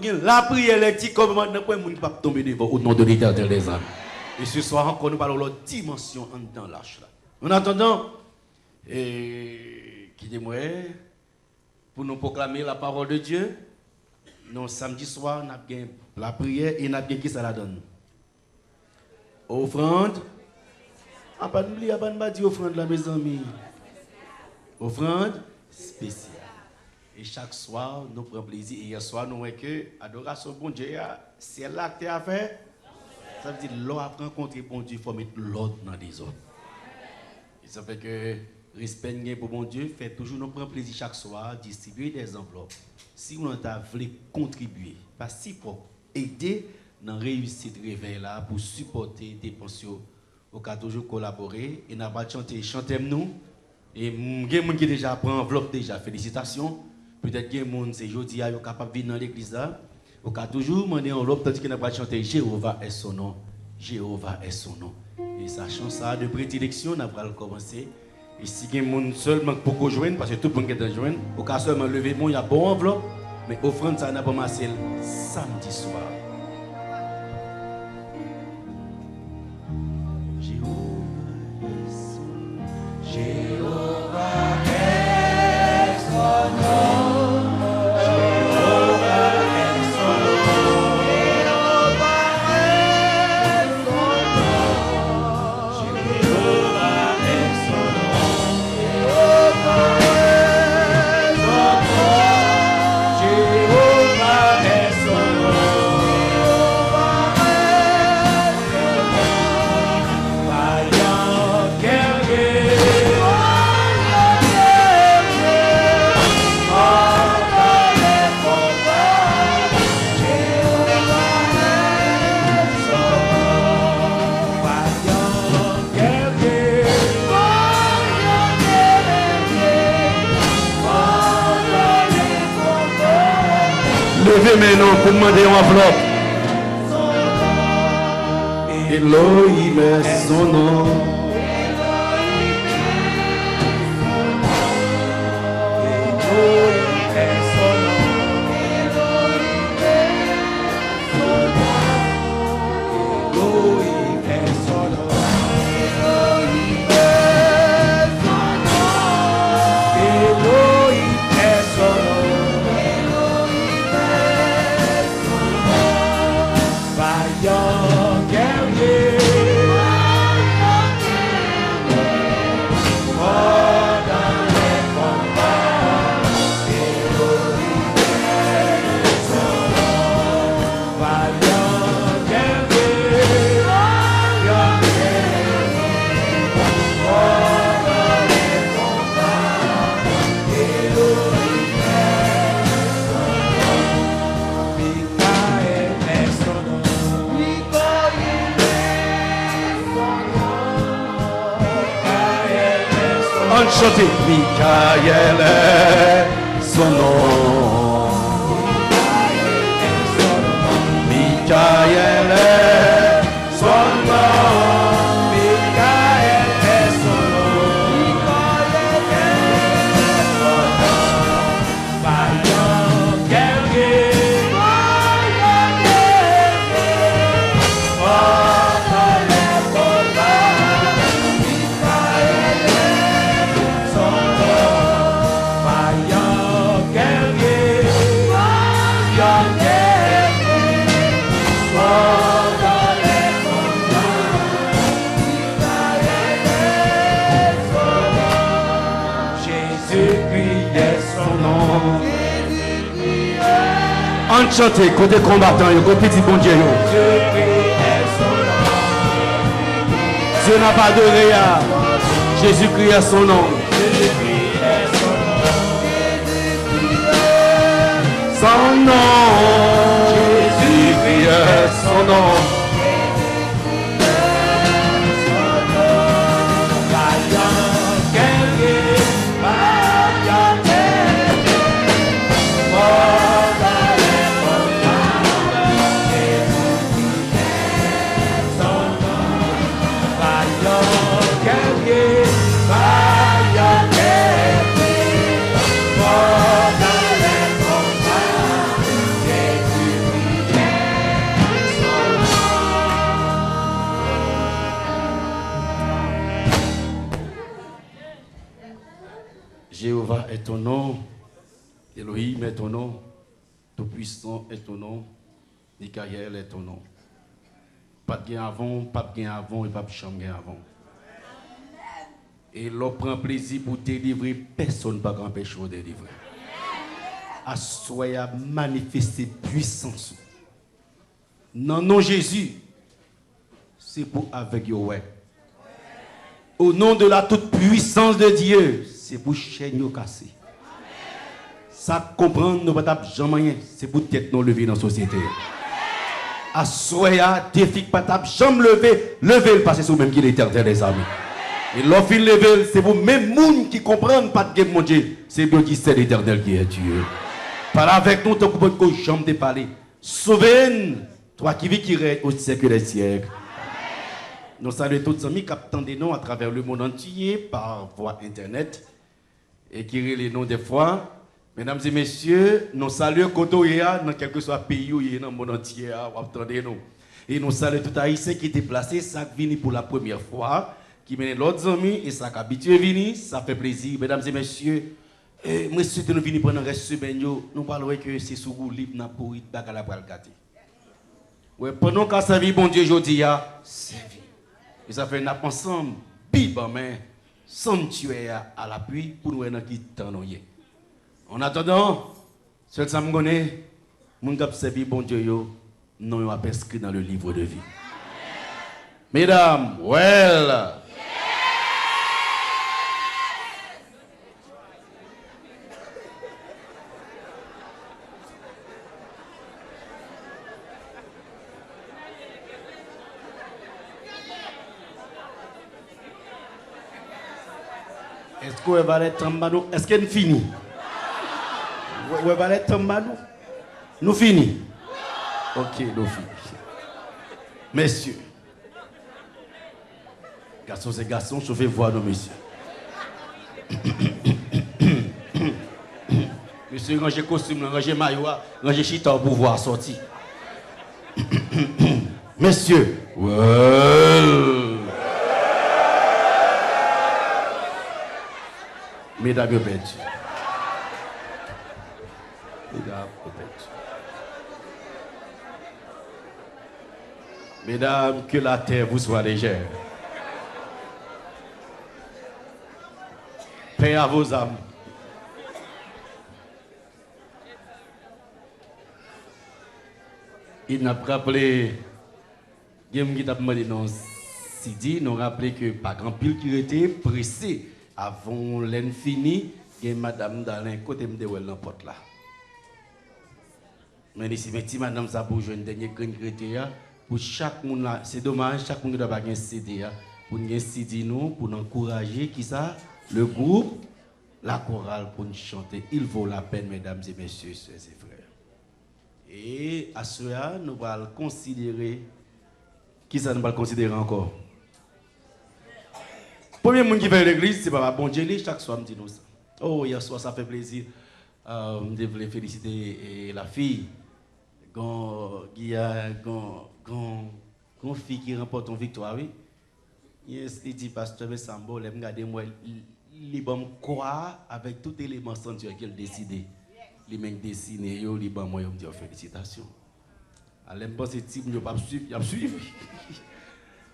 La prière est dit comme maintenant pour monde pas tomber devant au nom de l'Éternel des âmes. Et ce soir encore nous parlons de l'autre dimension en dans l'âge là. En attendant, quittez-moi pour nous proclamer la parole de Dieu. Non, samedi soir, nous avons la prière et nous avons qui ça la donne. Offrande. Ah, pas n'oublier, pas dire offrande là, mes amis. Offrande spéciale. Et chaque soir, nous prenons plaisir. Et hier soir, nous voyons que l'adoration bon Dieu, c'est là que tu as fait. Ça veut dire que l'on a rencontré bon Dieu, il faut mettre l'ordre dans les autres. Et ça fait que respect pour bon Dieu, fait toujours nous prendre plaisir chaque soir, distribuer des enveloppes. Si vous voulez contribuer, parce qu'il faut aider dans la réussite de réveil là, pour supporter des pensions, vous pouvez toujours collaborer. Et nous allons chanter, chantez-nous. Et il y a des gens qui déjà prennent enveloppe déjà, félicitations. Peut-être qu'il y a des gens qui sont capables de venir dans l'église là. Vous pouvez toujours demander enveloppe, tandis que nous allons chanter Jéhovah est son nom. Jéhovah est son nom. Et sachant ça, de prédilection, nous allons commencer. Et si il y a des gens seulement pour joindre, parce que tout le monde est joindre, vous pouvez seulement lever, il y a bon enveloppe, mais offrande ça n'a pas massé samedi soir. Levez maintenant pour demander une enveloppe. Elohim est son nom. Chantez, Michael est son nom. Michael est son nom. Michael est son nom. Vaillant guerrier, vaillant guerrier, pendant les combats, Michael est son nom. Vaillant guerrier, vaillant guerrier, pendant les combats, Michael est son nom. Jésus-Christ est son nom. Enchanté, côté combattant, côté petit bon Dieu. Dieu n'a pas adoré à Jésus-Christ est son nom. Son nom. Jésus-Christ est son nom. Jésus Jéhovah est ton nom. Elohim est ton nom. Tout-puissant est ton nom. Mikaël est ton nom. Pas de gain avant, pas de gain avant et pas de chambre gain avant. Et l'on prend plaisir pour délivrer, personne ne peut empêcher de délivrer. Assoyez à manifester puissance. Non, non, Jésus, c'est pour avec vous. Ouais. Au nom de la toute puissance de Dieu, c'est pour chaîne casser. Ça comprendre, nous ne pouvons jamais, c'est pour tête nous lever dans la société. Assoyez à défi pas jamais lever, lever le passé sur même qui est l'éternel des amis. Et l'offre level, c'est vous même moun qui comprennent pas de game mon Dieu. C'est Dieu qui sait l'éternel qui est Dieu. Parle avec nous, tant que jambe de parler. Sauvez-nous, toi qui vis qui règne au siècle des siècles. Nous saluons tous les amis qui attendent des noms à travers le monde entier par voie internet. Et qui les noms des fois. Mesdames et messieurs, nous saluons Kotoya dans quel que soit le pays où il est dans le monde entier. Attendez nous. Et nous saluons tout Haïtien qui est déplacé, ça vient pour la première fois. Qui mène l'autre amis et ça habitué venir, ça fait plaisir. Mesdames et messieurs, moi si nous venons pendant le reste de semaine, nous parlons que c'est sous le libre na pourri bagala pral gâter. Ouais, pendant qu'on servi bon Dieu aujourd'hui a servi. Et ça fait n'a ensemble bib en main sanctuaire à l'appui pour nous dans qui temps nous. En attendant, seul ça me connaît, mon cap servi bon Dieu yo, non a inscrit dans le livre de vie. Mesdames, well. Est-ce que vous allez tomber? Est-ce que nous finissons? Vous allez tomber? Nous finissons? Ok, nous finissons. Messieurs, garçons et garçons, je vais voir nos messieurs. Monsieur, rangez costume, rangez maillot, rangez chita pour pouvoir sortir. Messieurs, well. Mesdames et messieurs. Mesdames, que la terre vous soit légère. Paix à vos âmes. Il n'a pas rappelé, il qui t'a demandé non, Sidi, nous rappelé que pas grand pile qui était pressé. Avant l'infini, il y a madame dans un côté de l'emporte là. Mais ici, madame, ça pour jouer un dernier grand pour chaque monde là, c'est dommage, chaque monde doit avoir un CD. Pour nous CD, pour encourager qui ça, le groupe, la chorale pour nous chanter. Il vaut la peine, mesdames et messieurs, soeurs et frères. Et à cela, nous allons considérer, qui ça nous va considérer encore? Premier monde qui va à l'église, c'est Papa Bon Dieu, chaque soir me dit nous ça. Oh, hier soir, ça fait plaisir. Je voulais féliciter la fille. Il y a une fille qui remporte une victoire, oui. Yes, il dit, pasteur Sambo, il me regarde moi, il va me croire avec tout élément sensuel qu'il a décidé. Il m'a dessiné, il va me dire félicitations. Alors, je pense que type, il va suivre, il va suivre.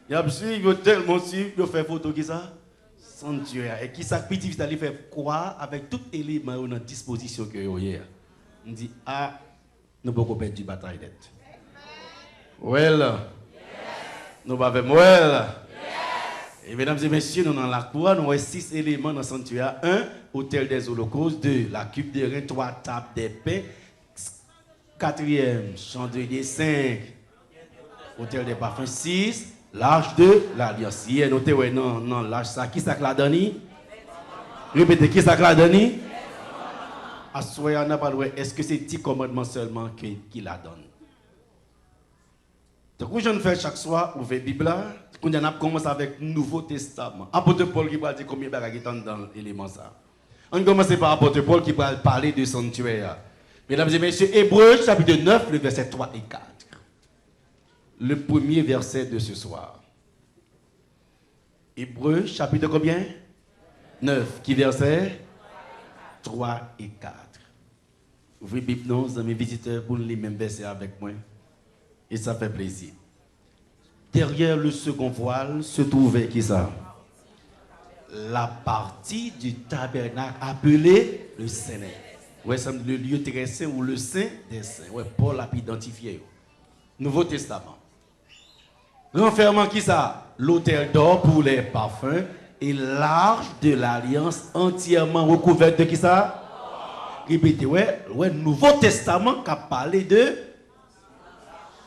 Il a suivi, tellement suivi, il fait photo qui ça sanctuaire. Et qui ça petit vite aller faire quoi avec tout élément dans disposition que hier. On dit ah, nous pouvons perdre du bataille d'être. Well. Nous va faire well. Et mesdames et messieurs, nous dans la cour, nous avons 6 éléments dans le sanctuaire. 1, hôtel des holocaustes. 2, la cuve de rein. 3, table des pains. 4e, chandelier. 5, hôtel des parfums. 6, l'âge de l'alliance. Hier, notez, ouais, non, l'âge, ça, qui ça que la donne? Répétez, qui ça que la donne? Assoyez, on n'a pas le est-ce que c'est 10 commandements seulement qui la donne? Donc, je ne fais chaque soir, ouvrir la Bible, on a commencé avec le Nouveau Testament. Apôtre Paul qui va dire combien de bagages dans l'élément ça. On commence par apôtre Paul qui va parler de sanctuaire. Mesdames et messieurs, Hébreux chapitre 9, le verset 3 et 4. Le premier verset de ce soir. Hébreux chapitre combien? 9. Qui verset? 3 et 4. Ouvrez Bible, nos amis visiteurs, pour les mêmes versets avec moi. Et ça fait plaisir. Derrière le second voile se trouvait qui ça? La partie du tabernacle appelée le Saint. Ouais, c'est le lieu très saint ou le Saint des Saints. Ouais, Paul a identifié. Nouveau Testament. Renfermant qui ça? L'autel d'or pour les parfums et l'arche de l'alliance entièrement recouverte de qui ça? Répétez, ouais, Nouveau Testament qui a parlé de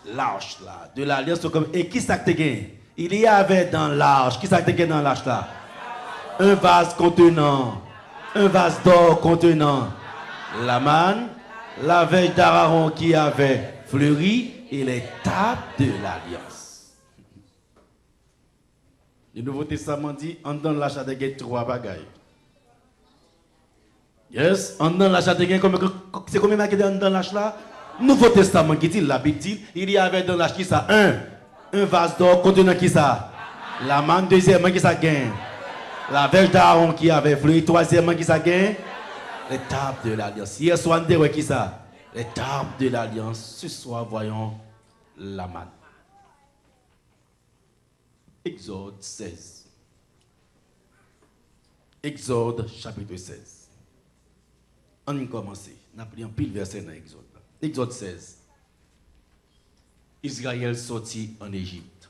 l'arche là, de l'alliance. Et qui ça te gagne? Il y avait dans l'arche, qui ça te gagne dans l'arche là? Un vase d'or contenant la manne, la veille d'Aaron qui avait fleuri et les tables de l'alliance. Le Nouveau Testament dit, en dans l'achat de guet 3 bagailles. Yes, en dans l'achat de guet, c'est combien marqué dans l'achat là? Nouveau Testament qui dit, la Bible dit, il y avait dans l'achat qui ça? Un vase d'or contenant qui ça? La manne, deuxièmement qui ça gagne? La veille d'Aaron qui avait fleuri, troisièmement qui ça gagne? Les tables de l'alliance. Hier soir, on dit qui ça? Les tables de l'alliance. Ce soir, voyons la manne. Exode 16. Exode chapitre 16. On commence. On a pris un pile verset dans Exode. Exode 16. Israël sorti en Égypte.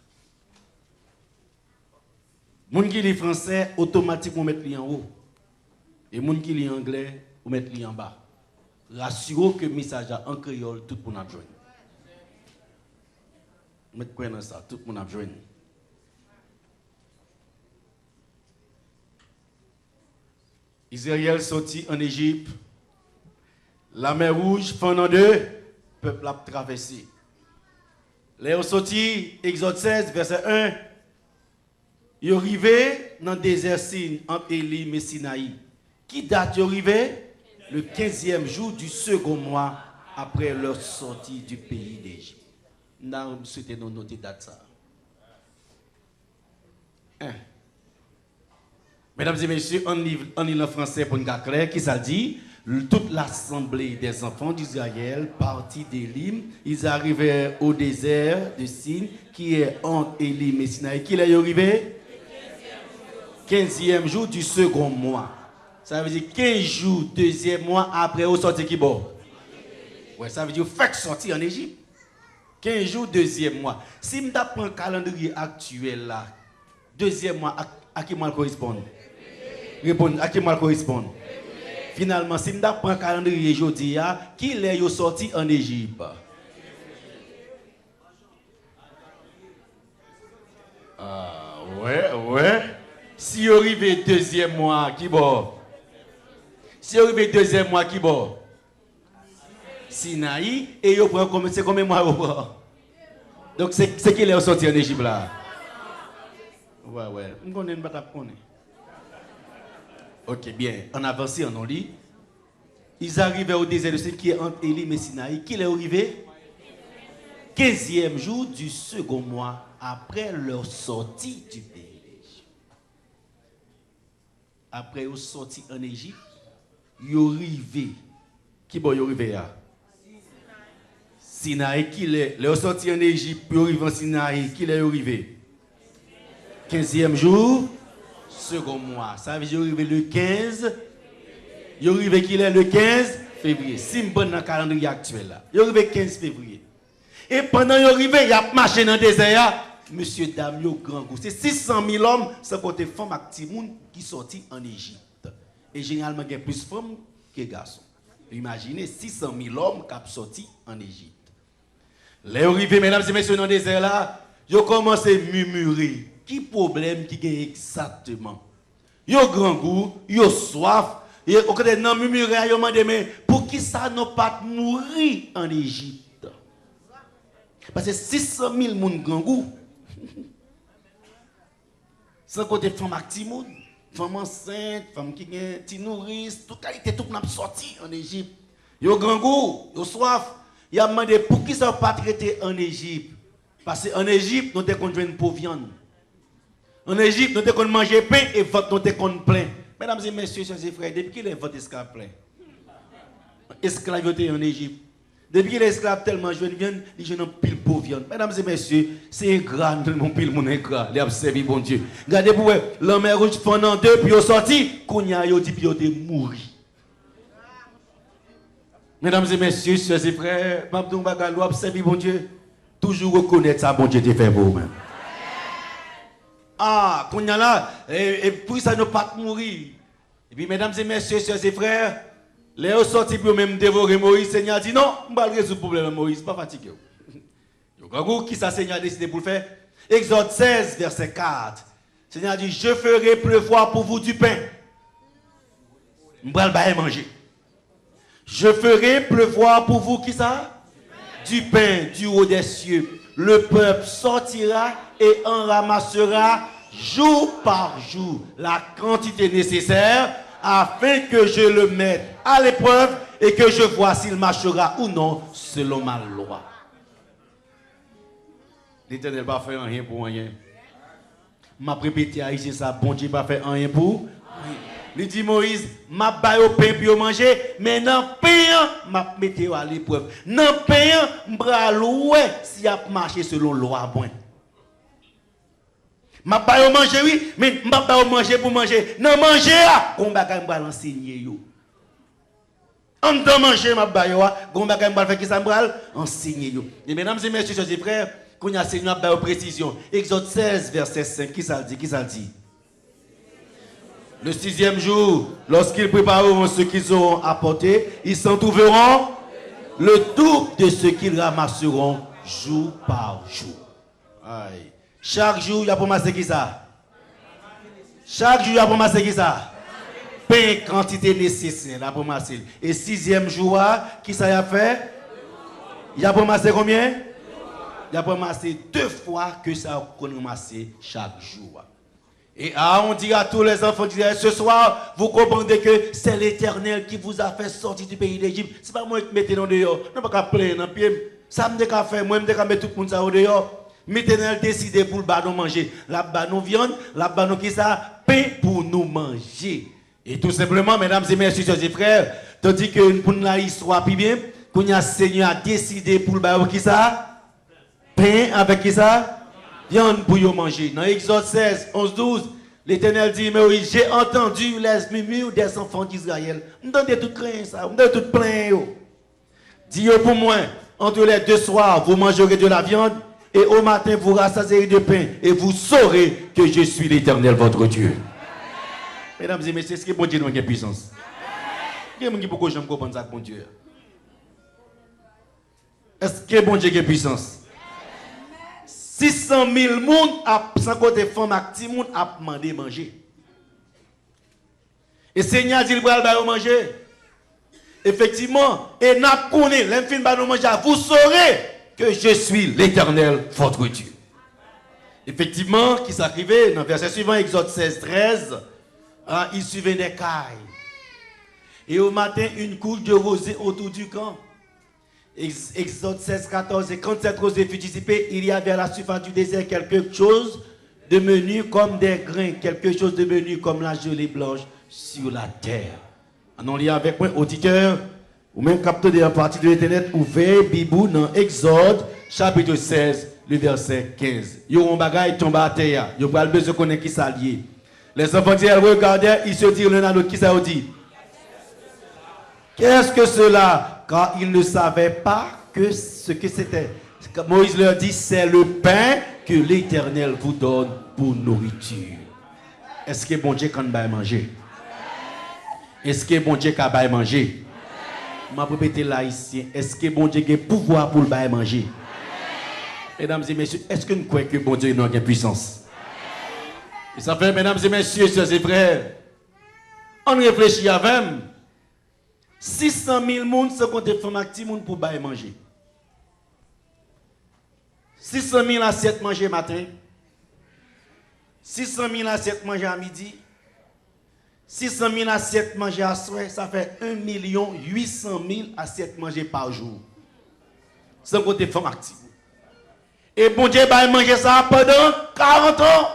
Les gens qui lit français, automatiquement mettent en haut. Et les gens qui lit anglais, ou mettre en bas. Rassurez que le message en créole, tout le monde a besoin. Mettez quoi dans ça, tout le monde a besoin. Israël sorti en Égypte. La mer Rouge, fend en deux, peuple a traversé. Les sorti, Exode 16, verset 1. Ils arrivaient dans le désert Sin, entre Élim et Sinaï. Qui date arrivé? Le 15e jour du second mois après leur sortie du pays d'Égypte. Nous souhaitons noter date ça. Mesdames et messieurs, on lit le français pour nous clair, qui ça dit? Toute l'assemblée des enfants d'Israël partit d'Élim, ils arrivèrent au désert de Sin, qui est entre Élim et Sinaï. Qui est arrivé? 15e jour du second mois. Ça veut dire 15 jours, deuxième mois après au sorti qui bon. Ouais, ça veut dire fait sortir en Égypte. 15 jours, deuxième mois. Si je prends le calendrier actuel là, deuxième mois, à qui moi correspond? Répondez, à qui moi correspond? Finalement, si je prends le calendrier aujourd'hui, qui est sorti en Égypte? Ouais. Si vous arrivez deuxième mois, qui bon? Si vous arrivez deuxième mois, qui bon? Sinaï, et vous prenez c'est combien de mois vous prenez? Donc c'est qu'il est sorti en Égypte là. Ouais. On connaît une bataille. Ok, bien. En avancé, on lit. Ils arrivaient au désert de Sin qui est entre Élim et Sinaï. Qui est arrivé? 15e jour du second mois après leur sortie du pays. Après leur sortie en Égypte, ils arrivaient. Qui bon ils arrivaient là? Sinaï, qui est? Leur sortie en Égypte, ils arrivent en Sinaï. Qui est arrivé? 15e jour, second mois. Ça veut dire qu'ils arrivent le 15. Ils arrivent qui est le 15 février. Si je prends dans le calendrier actuel là. Ils arrivent le 15 février. Et pendant qu'ils arrivent, ils ont marché dans le désert. Monsieur Dame, grand goût. C'est 600 000 hommes, sans côté femmes et petits moun qui sortent en Égypte. Et généralement, il y a plus de femmes que de garçons. Imaginez 600 000 hommes qui sont sortis en Égypte. Les arrivés, mesdames et messieurs, dans le désert là, ils ont commencé à murmurer. Qui problème qui gagne exactement? Ils ont grand goût, ils ont soif. Et au côté de murmurer, ils ont demandé, mais pour qui ça n'a pas mourir en Égypte? Parce que 600 000 moun grand goût. Sans côté femme active, femme enceinte, femme qui est petit nourrice, toute qualité, tout le monde sorti en Égypte. Ils ont grand goût, ils ont soif. Ils ont demandé pour qui ça n'a pas traité en Égypte. Parce qu'en Égypte, nous avons une pauvre viande. En Égypte, nous avons mangé pain et votre nous avons plein. Mesdames et messieurs, chers frères, depuis qu'il est votre esclave plein, esclavité en Égypte, depuis qu'il est esclave tellement jeune, il vient en pile pauvre viande. Mesdames et messieurs, c'est ingrat, mon pile mon ingrat, il a servi bon Dieu. Regardez pour vous, l'homme est rouge pendant 2, puis il est sorti, qu'on y a dit, puis il est mort. Mesdames et messieurs, chers et frères, Mabdou Bagalou a servi bon Dieu. Toujours reconnaître ça, bon Dieu te fait vous-même. Ah, qu'on y a là, et puis ça ne pas mourir. Et puis, mesdames et messieurs, chers et frères, les gens sortis pour même dévorer Moïse, le Seigneur a dit non, je ne vais pas résoudre le problème Moïse, pas fatigué. Qui ça, Seigneur a décidé pour le faire? Exode 16, verset 4. Le Seigneur a dit, je ferai pleuvoir pour vous du pain. Je ne vais pas manger. Je ferai pleuvoir pour vous, qui ça? Du pain du haut des cieux. Le peuple sortira et en ramassera jour par jour la quantité nécessaire afin que je le mette à l'épreuve et que je vois s'il marchera ou non selon ma loi. L'Éternel va faire rien pour rien. M'a répété à ici ça, bon Dieu va faire rien pour rien. Il dit Moïse, m'a baille au pain pour manger, mais dans le pain, m'a mettre à l'épreuve. Dans le pain, m'bra louer si a marché selon loi bon. M'a baille au manger oui, mais m'a baille au manger pour manger. Non manger on va quand même enseigner yo. En temps manger m'a baille on va quand même faire qui ça m'bral enseigner yo. Et mesdames et messieurs, chers frères, qu'on a enseigné à précision. Exode 16 verset 5, qui ça dit? Qui ça dit? Le 6e jour, lorsqu'ils prépareront ce qu'ils auront apporté, ils s'en trouveront le double de ce qu'ils ramasseront jour par jour. Aïe. Chaque jour, il y a pour masser qui ça? Chaque jour, il y a pour masser qui ça? Pain, quantité nécessaire, là pour masser. Et 6e jour, qui ça y a fait? Il y a pour masser combien? Il y a pour masser 2 fois que ça qu'on ramasser chaque jour. Et on dit à tous les enfants d'Israël, ce soir, vous comprenez que c'est l'Éternel qui vous a fait sortir du pays d'Égypte. Ce n'est pas moi qui mettez dans dehors. Je ne peux pas plaindre dans le pied. Ça me décale faire, moi je me mettre tout le monde au dehors. L'Éternel décide pour nous manger. La nous viande, la nous qui ça, pain pour nous manger. Et tout simplement, mesdames et messieurs, chers et frères, tandis que pour nous histoire puis bien, qu'on a Seigneur a décidé pour le bain qui ça, pain avec qui ça? Viande pour y manger. Dans Exode 16, 11, 12, l'Éternel dit, mais oui, j'ai entendu les murmures des enfants d'Israël. Vous donnez tout craint ça, vous donnez tout plein. Dis pour moi, entre les 2 soirs, vous mangerez de la viande, et au matin, vous rassasierez de pain, et vous saurez que je suis l'Éternel, votre Dieu. Mesdames et messieurs, est-ce que bon Dieu nous a puissance? Pourquoi je ne comprends ça, bon Dieu? Est-ce que bon Dieu a puissance? 600 000 personnes, sans côté femmes et petits monde, a demandé manger. Et le Seigneur dit, il va manger. Effectivement, et n'a connu, l'infini va nous manger, vous saurez que je suis l'Éternel, votre Dieu. Effectivement, qui s'arrivait, dans le verset suivant, Exode 16, 13, il suivait des cailles. Et au matin, une couche de rosée autour du camp. Exode 16, 14, et quand cette rosée fut dissipée, il y avait à la surface du désert quelque chose de menu comme des grains, quelque chose de menu comme la gelée blanche sur la terre. On lit avec moi, auditeur, ou même capteur de la partie de l'internet, ouvert, Bibou, dans Exode, chapitre 16, le verset 15. Yo on bagaille tombe à terre, yo pas besoin de connaître qui s'allier. Les enfants d'Israël regardaient, ils se dirent l'un à l'autre, qui ça dit? Qu'est-ce que cela? Car ils ne savaient pas ce que c'était. Moïse leur dit, c'est le pain que l'Éternel vous donne pour nourriture. Est-ce que bon Dieu quand va manger? Est-ce que bon Dieu quand va manger? Je vais répéter là ici. Est-ce que bon Dieu a pouvoir pour le manger? Mesdames et messieurs, est-ce que nous croyons que bon Dieu n'a pas puissance? Et ça fait, mesdames et messieurs, chers et frères, on réfléchit avec 600 000 personnes sans compter femmes et petits monde pour manger. 600 000 assiettes manger matin. 600 000 assiettes manger à midi. 600 000 assiettes manger à soir. Ça fait 1 800 000 assiettes manger par jour. Sans compter femmes actives. Et bon Dieu va manger ça pendant 40 ans.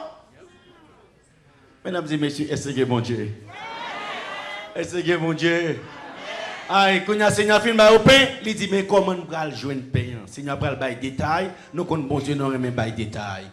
Mesdames et messieurs, est-ce que bon Dieu? Est-ce que mon Dieu? Aïe, quand le Seigneur fait le pain, il dit, mais comment nous allons jouer le pain? Le Seigneur prend le détail, nous connaissons bon Dieu, nous remet le détail.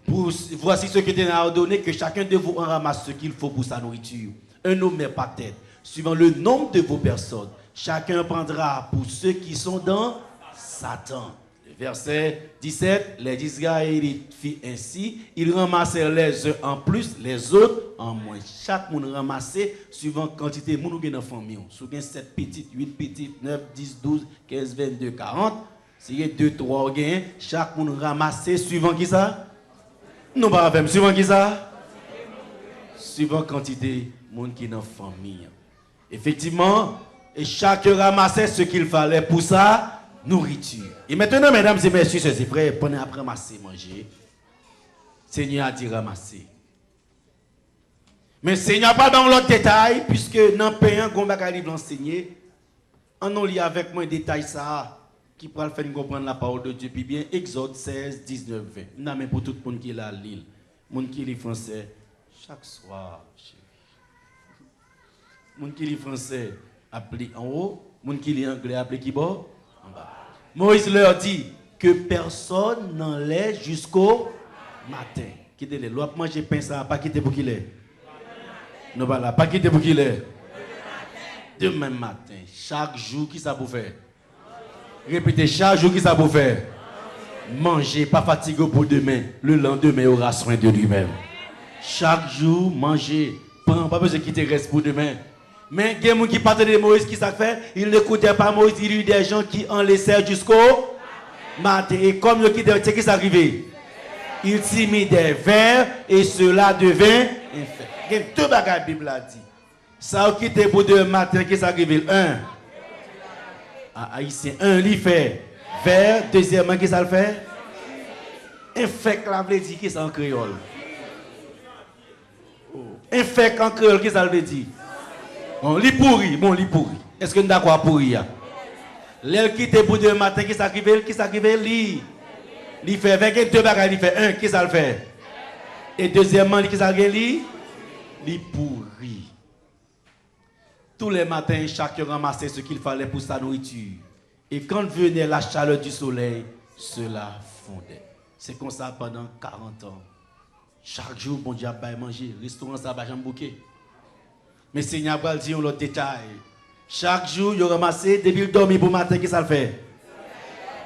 Voici ce que Dieu a ordonné, que chacun de vous en ramasse ce qu'il faut pour sa nourriture. Un homme mais pas tête. Suivant le nombre de vos personnes, chacun prendra pour ceux qui sont dans Satan. Verset 17, les Israélites firent ainsi, ils ramassèrent les uns en plus, les autres en moins. Chaque monde ramassait suivant la quantité de monde dans la famille. Si vous avez 7 petites, 8 petites, 9, 10, 12, 15, 22, 40, si vous avez 2, 3 gains, chaque monde ramassait suivant qui ça? Non, pas avec suivant qui ça? Suivant la quantité de monde qui est dans la famille. Effectivement, et chacun ramassait ce qu'il fallait pour ça. Nourriture. Et maintenant, mesdames et messieurs, c'est vrai, pendant après ramasser, manger, Seigneur a dit ramasser. Mais Seigneur pas dans l'autre détail, puisque dans le pays, on va l'enseigner. On lit avec moi un détail ça, qui pourra faire comprendre la parole de Dieu. Puis bien, Exode 16, 19, 20. Non, mais pour tout le monde qui est là, l'île, le monde qui lit français, chaque soir, le monde qui lit français, appelé en haut, le monde qui lit anglais, appelé qui bas? Moïse leur dit que personne n'en laisse jusqu'au matin. Quittez-les. L'autre manger pain ça, pas quitter pour qu'il est. Non, voilà, pas quitter pour qu'il est. Demain matin, chaque jour, qui ça pour faire? Répétez, chaque jour, qui ça pour faire? Manger, pas fatigué pour demain. Le lendemain, il aura soin de lui-même. Chaque jour, manger. Pas besoin de quitter le reste pour demain. Mais il y a des gens qui partent de Moïse, qui ça fait? Ils n'écoutaient pas Moïse, il y a eu des gens qui en laissaient jusqu'au matin. Et comme le quittait, c'est qui s'est arrivé? Il s'y mit des vers et cela devint infect. Il y a deux bagages, la Bible a dit. Ça a quitté pour deux matins, qui s'est arrivé? Un. Haïtien, un, il fait vers. Deuxièmement, qui ça le fait? Infect, la veut dire qui ça en créole? Infect en créole, qui ça veut dire? Bon, li pourri. Est-ce que nous sommes d'accord pourri? L'elle qui était pour deux matins, qui s'arrive, li fait 22 bagages, il fait un, qui ça le fait? Et deuxièmement, qui s'arrive, li pourri. Tous les matins, chacun ramassait ce qu'il fallait pour sa nourriture. Et quand venait la chaleur du soleil, cela fondait. C'est comme ça pendant 40 ans. Chaque jour, bon Dieu a manger. Restaurant, ça va jamais bouquet. Mais Seigneur va dire l'autre détail. Chaque jour, il ramassé, depuis le dormir pour le matin, qu'est-ce que ça le fait?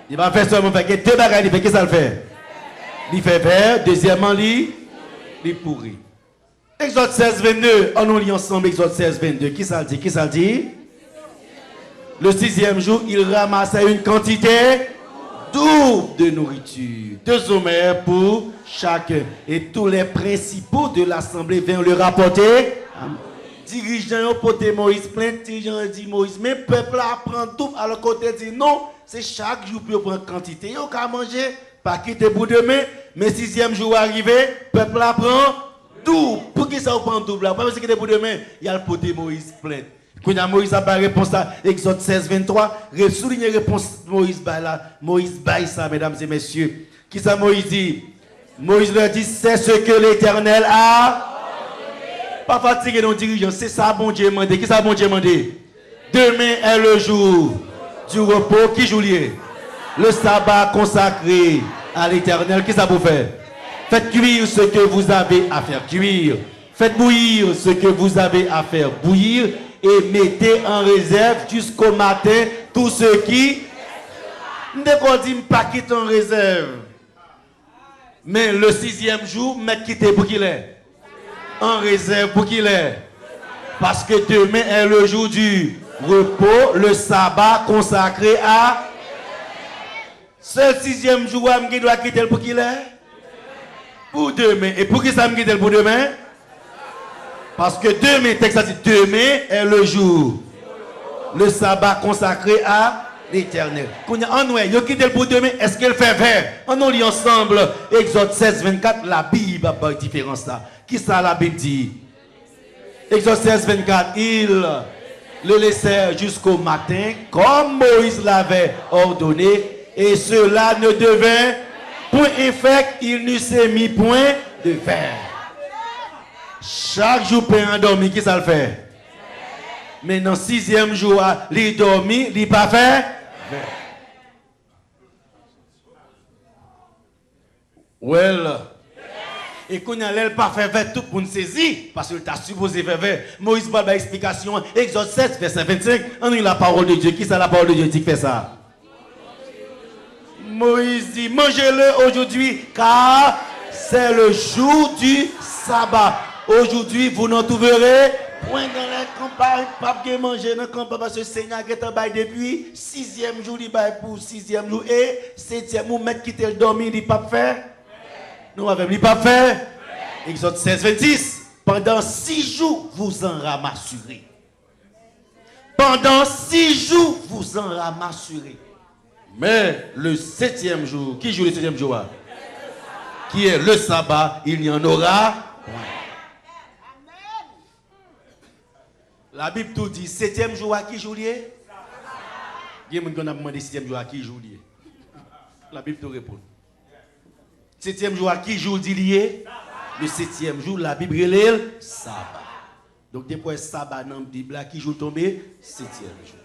Il va faire seulement faire deux bagages, qu'est-ce que ça le fait? Il fait vert, deuxièmement, il pourri. Exode 16, 22, on nous lit ensemble Exode 16, 22. Qui ça le dit? Qui ça le dit? Le 6e jour, il ramassait une quantité double de nourriture, 2 homères pour chacun. Et tous les principaux de l'assemblée vinrent le rapporter. Dirigeant au poté Moïse, plein de dirigeants dit Moïse, mais le peuple prend tout, alors côté dit non, c'est chaque jour pour prendre quantité. Il a manger, pas quitter pour demain, mais 6e jour arrivé, le peuple prend double. Pour qui ça prend double là? Pas parce qu'il est pour demain, il y a le poté Moïse plein. Quand Moïse a pas réponse à Exode 16, 23, souligne réponse Moïse là. Moïse baille ça, mesdames et messieurs. Qui ça Moïse dit? Moïse leur dit, c'est ce que l'Éternel a. Pas fatigué nos dirigeants, c'est ça bon Dieu demandé. Qui ça bon Dieu demandé? Demain est le jour du repos. Qui joulier? Le sabbat consacré à l'Éternel. Qui ça vous fait? Faites cuire ce que vous avez à faire cuire. Faites bouillir ce que vous avez à faire bouillir. Et mettez en réserve jusqu'au matin tout ce qui... Ne dit pas quitter en réserve. Mais le 6e jour, mettre quitter pour qu'il est. En réserve pour qu'il est. Parce que demain est le jour du repos, le sabbat consacré à. Ce 6e jour, je dois quitter pour qu'il est. Pour demain. Et pour qui ça me quitte pour demain? Parce que demain, texte dit demain est le jour. Le sabbat consacré à l'Éternel. Quand on a quitté pour demain, est-ce qu'elle fait vert? On lit ensemble Exode 16, 24, la Bible a pas de différence là. Qui ça la Bible dit? Exode 16, 24, ils le laissèrent jusqu'au matin, comme Moïse l'avait ordonné, et cela ne devint point infect, il ne s'est mis point de verre. Chaque jour, pain endormi, qui ça le fait? Mais dans le 6e jour, il dormi, il pas fait. Well. Et qu'on a l'air pas fait vert tout pour nous saisir, parce que tu as supposé faire vert. Moïse parle d'explication, Exode 7, verset 25. On a la parole de Dieu. Qui c'est la parole de Dieu qui fait ça? Moïse dit, mangez-le aujourd'hui, car c'est le jour du sabbat. Aujourd'hui, vous n'en trouverez point dans les campagnes, pas de manger dans les campagnes, parce que le Seigneur a bail depuis 6e jour, il bail pour 6e jour, et 7e jour, mettre quitter le dormir, il pas fait. Nous avons pas fait. Exode 16, 26. Pendant 6 jours, vous en ramasserez. Pendant 6 jours, vous en ramasserez. Mais le 7e jour, qui joue le 7e jour? Qui est le sabbat, il y en aura point. La Bible tout dit, 7e jour à qui joue lié? Il y a des gens qui ont demandé 6e jour à qui joue lié. La Bible te répond. 7e jour à qui jour dit lié? Le 7e jour, la Bible relève sabbat. Donc, depuis sabbat dans la Bible, qui jour tombé? 7e jour.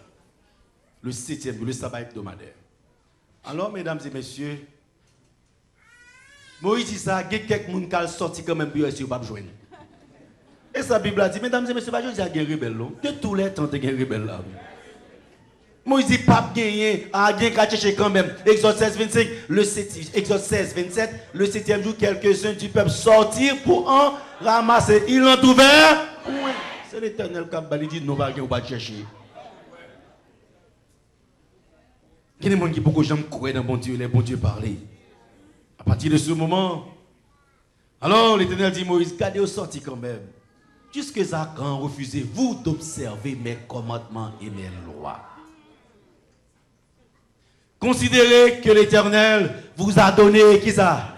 Le 7e jour, le sabbat hebdomadaire. Alors, mesdames et messieurs, Moïse dit ça, il y a quelques gens qui sont sortis quand même pour essayer de ne pas joindre. Et sa Bible a dit, mesdames et messieurs, il y a des rebelles. De tous les temps, il y a des rebelles là. Moïse dit, pas gagné, a gagné qu'à chercher quand même. Exode 16, 25, Exode 16, 27, le 7e jour, quelques-uns du peuple sortirent pour en ramasser. Ils l'ont ouvert. Oui. C'est l'Éternel qui a dit, non, pas gagner, pas chercher. Il y a des gens qui beaucoup jamais croire dans bon Dieu, les bons dieux parler. À partir de ce moment, alors l'Éternel dit, Moïse, gardez au sorti quand même. Jusque à quand refusez-vous d'observer mes commandements et mes lois? Considérez que l'Éternel vous a donné, qui ça?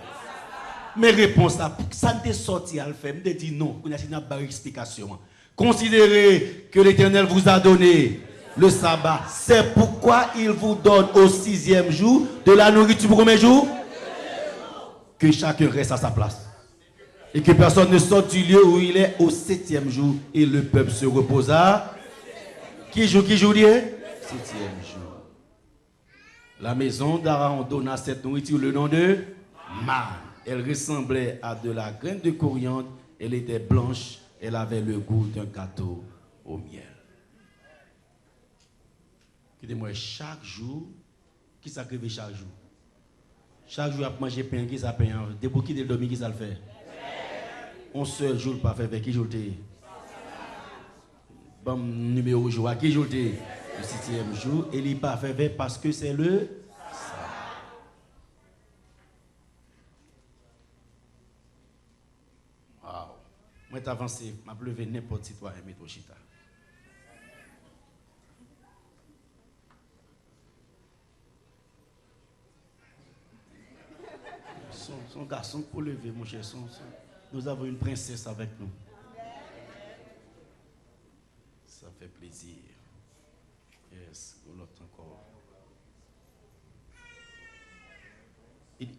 Mes réponses, ça ne t'est sorti à le faire. Je dis non, on a une explication. Considérez que l'Éternel vous a donné le sabbat. C'est pourquoi il vous donne au 6e jour de la nourriture pour combien de jours? Que chacun reste à sa place. Et que personne ne sorte du lieu où il est au 7e jour. Et le peuple se reposa. Qui joue lié? 7e jour. La maison d'Aaron donna cette nourriture le nom de manne. Elle ressemblait à de la graine de coriandre. Elle était blanche. Elle avait le goût d'un gâteau au miel. Écoutez-moi, chaque jour, qui s'agrève chaque jour? Chaque jour, à manger pain, qui ça pain? Depuis qui de dormir, qui ça le fait? Un seul jour, pas fait avec qui jour? Bon numéro jour, à qui jour? Le 7e jour, et il n'est pas fait parce que c'est le sabbat. Wow. Moi, j'ai avancé, je vais lever n'importe qui toi et mettre au chita. Son garçon pour lever, mon cher. Nous avons une princesse avec nous. Ça fait plaisir. Yes, l'autre encore.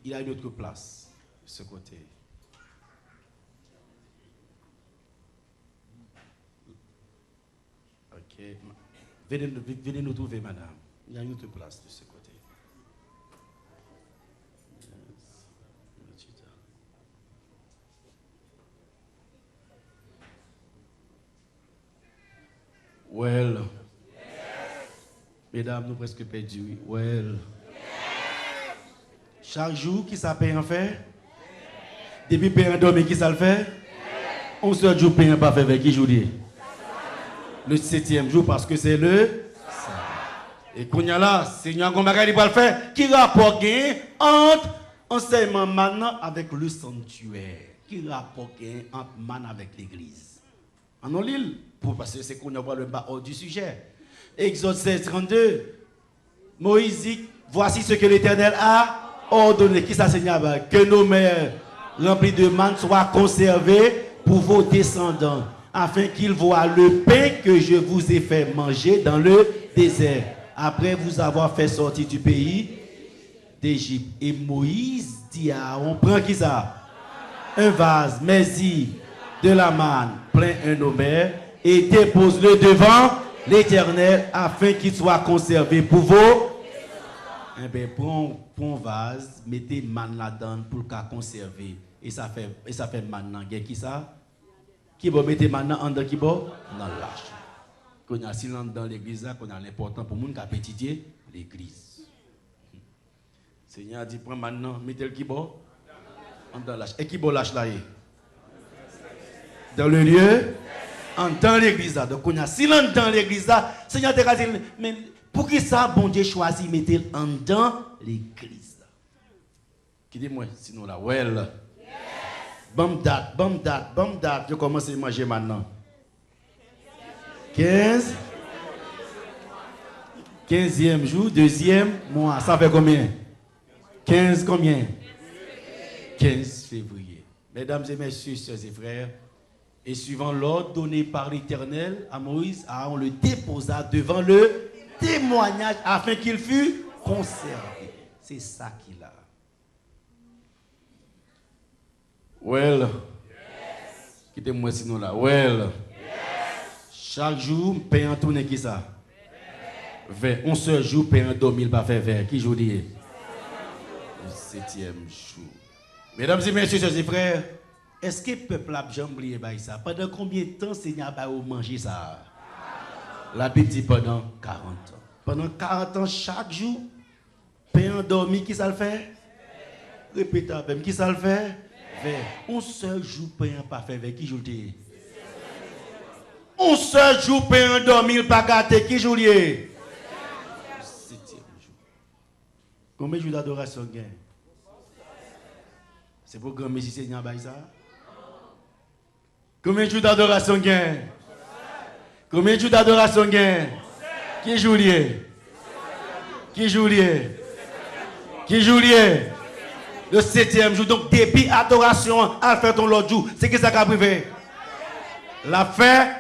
Il a une autre place de ce côté. Ok. Venez nous trouver, madame. Il y a une autre place de ce côté. Well. Mesdames, nous presque perdus. Well. Chaque jour, qui ça paye en fait? Depuis paye en dormir, qui ça le fait? On seul jour paye en pas fait avec qui jour? Le 7e jour, parce que c'est le sabbat. Et qu'on y a là, Seigneur Gombaka, il va le faire. Qui rapport entre enseignement maintenant avec le sanctuaire? Qui rapport entre man avec l'église? En l'île, pour parce que c'est qu'on a le bas hors du sujet. Exode 16, 32. Moïse dit, voici ce que l'Éternel a ordonné. Qui ça, Seigneur? Que nos mers remplies de manne soient conservées pour vos descendants, afin qu'ils voient le pain que je vous ai fait manger dans le désert, après vous avoir fait sortir du pays d'Égypte. Et Moïse dit à Aaron, prends qui ça? Un vase, mets-y de la manne, plein un omer, et dépose-le devant l'Éternel, afin qu'il soit conservé pour vous. Eh bien, prends un vase, mettez man là-dedans pour le conserver. Et ça fait maintenant. Qui ça? Qui va mettre maintenant en dedans qui va? Dans l'âge. Qu'on a silence dans l'église, qu'on a l'important pour nous qui a pétitié l'église. Seigneur dit, prends maintenant, mettez le qui va? En dedans l'âge. Et qui va l'âge là? Dans le lieu? Dans l'église. Donc, on a silence dans l'église. Seigneur te dit, mais pour qui ça, bon Dieu choisit de mettre en dans l'église? Qui dit moi, sinon là, well. Bam date. Je commence à manger maintenant. 15e jour, 2e mois. Ça fait combien? 15 combien? 15 février. Mesdames et messieurs, sœurs et frères, et suivant l'ordre donné par l'Éternel à Moïse, Aaron le déposa devant le témoignage afin qu'il fût conservé. C'est ça qu'il a. Well. Quittez-moi sinon là. Well. Chaque jour, payant tourner qui ça? 20. On seul jour, payant dormir, pas faire vert. Qui joue dit? Le 7e jour. Mesdames et messieurs, chers frères, est-ce que le peuple a jamais oublié ça? Pendant combien de temps Seigneur a mangé ça? La Bible dit pendant 40 ans. Pendant 40 ans, chaque jour, payant dormir, qui ça le fait? Répétez même, qui ça le fait? On seul jour payant pas faire vert. Qui joue dit? On seul jour payant dormir, pas gâter. Qui joue dit? 7e jour. Combien de jours d'adoration gagne? C'est pour grand Messie Seigneur ça? Combien de jours d'adoration gagne? Combien de jours d'adoration gagne? Qui joue lié? Qui joue lié? Qui joue lié? Le 7e jour. Donc, depuis adoration, à faire ton l'autre jour. C'est qui ça qui a privé? La fait.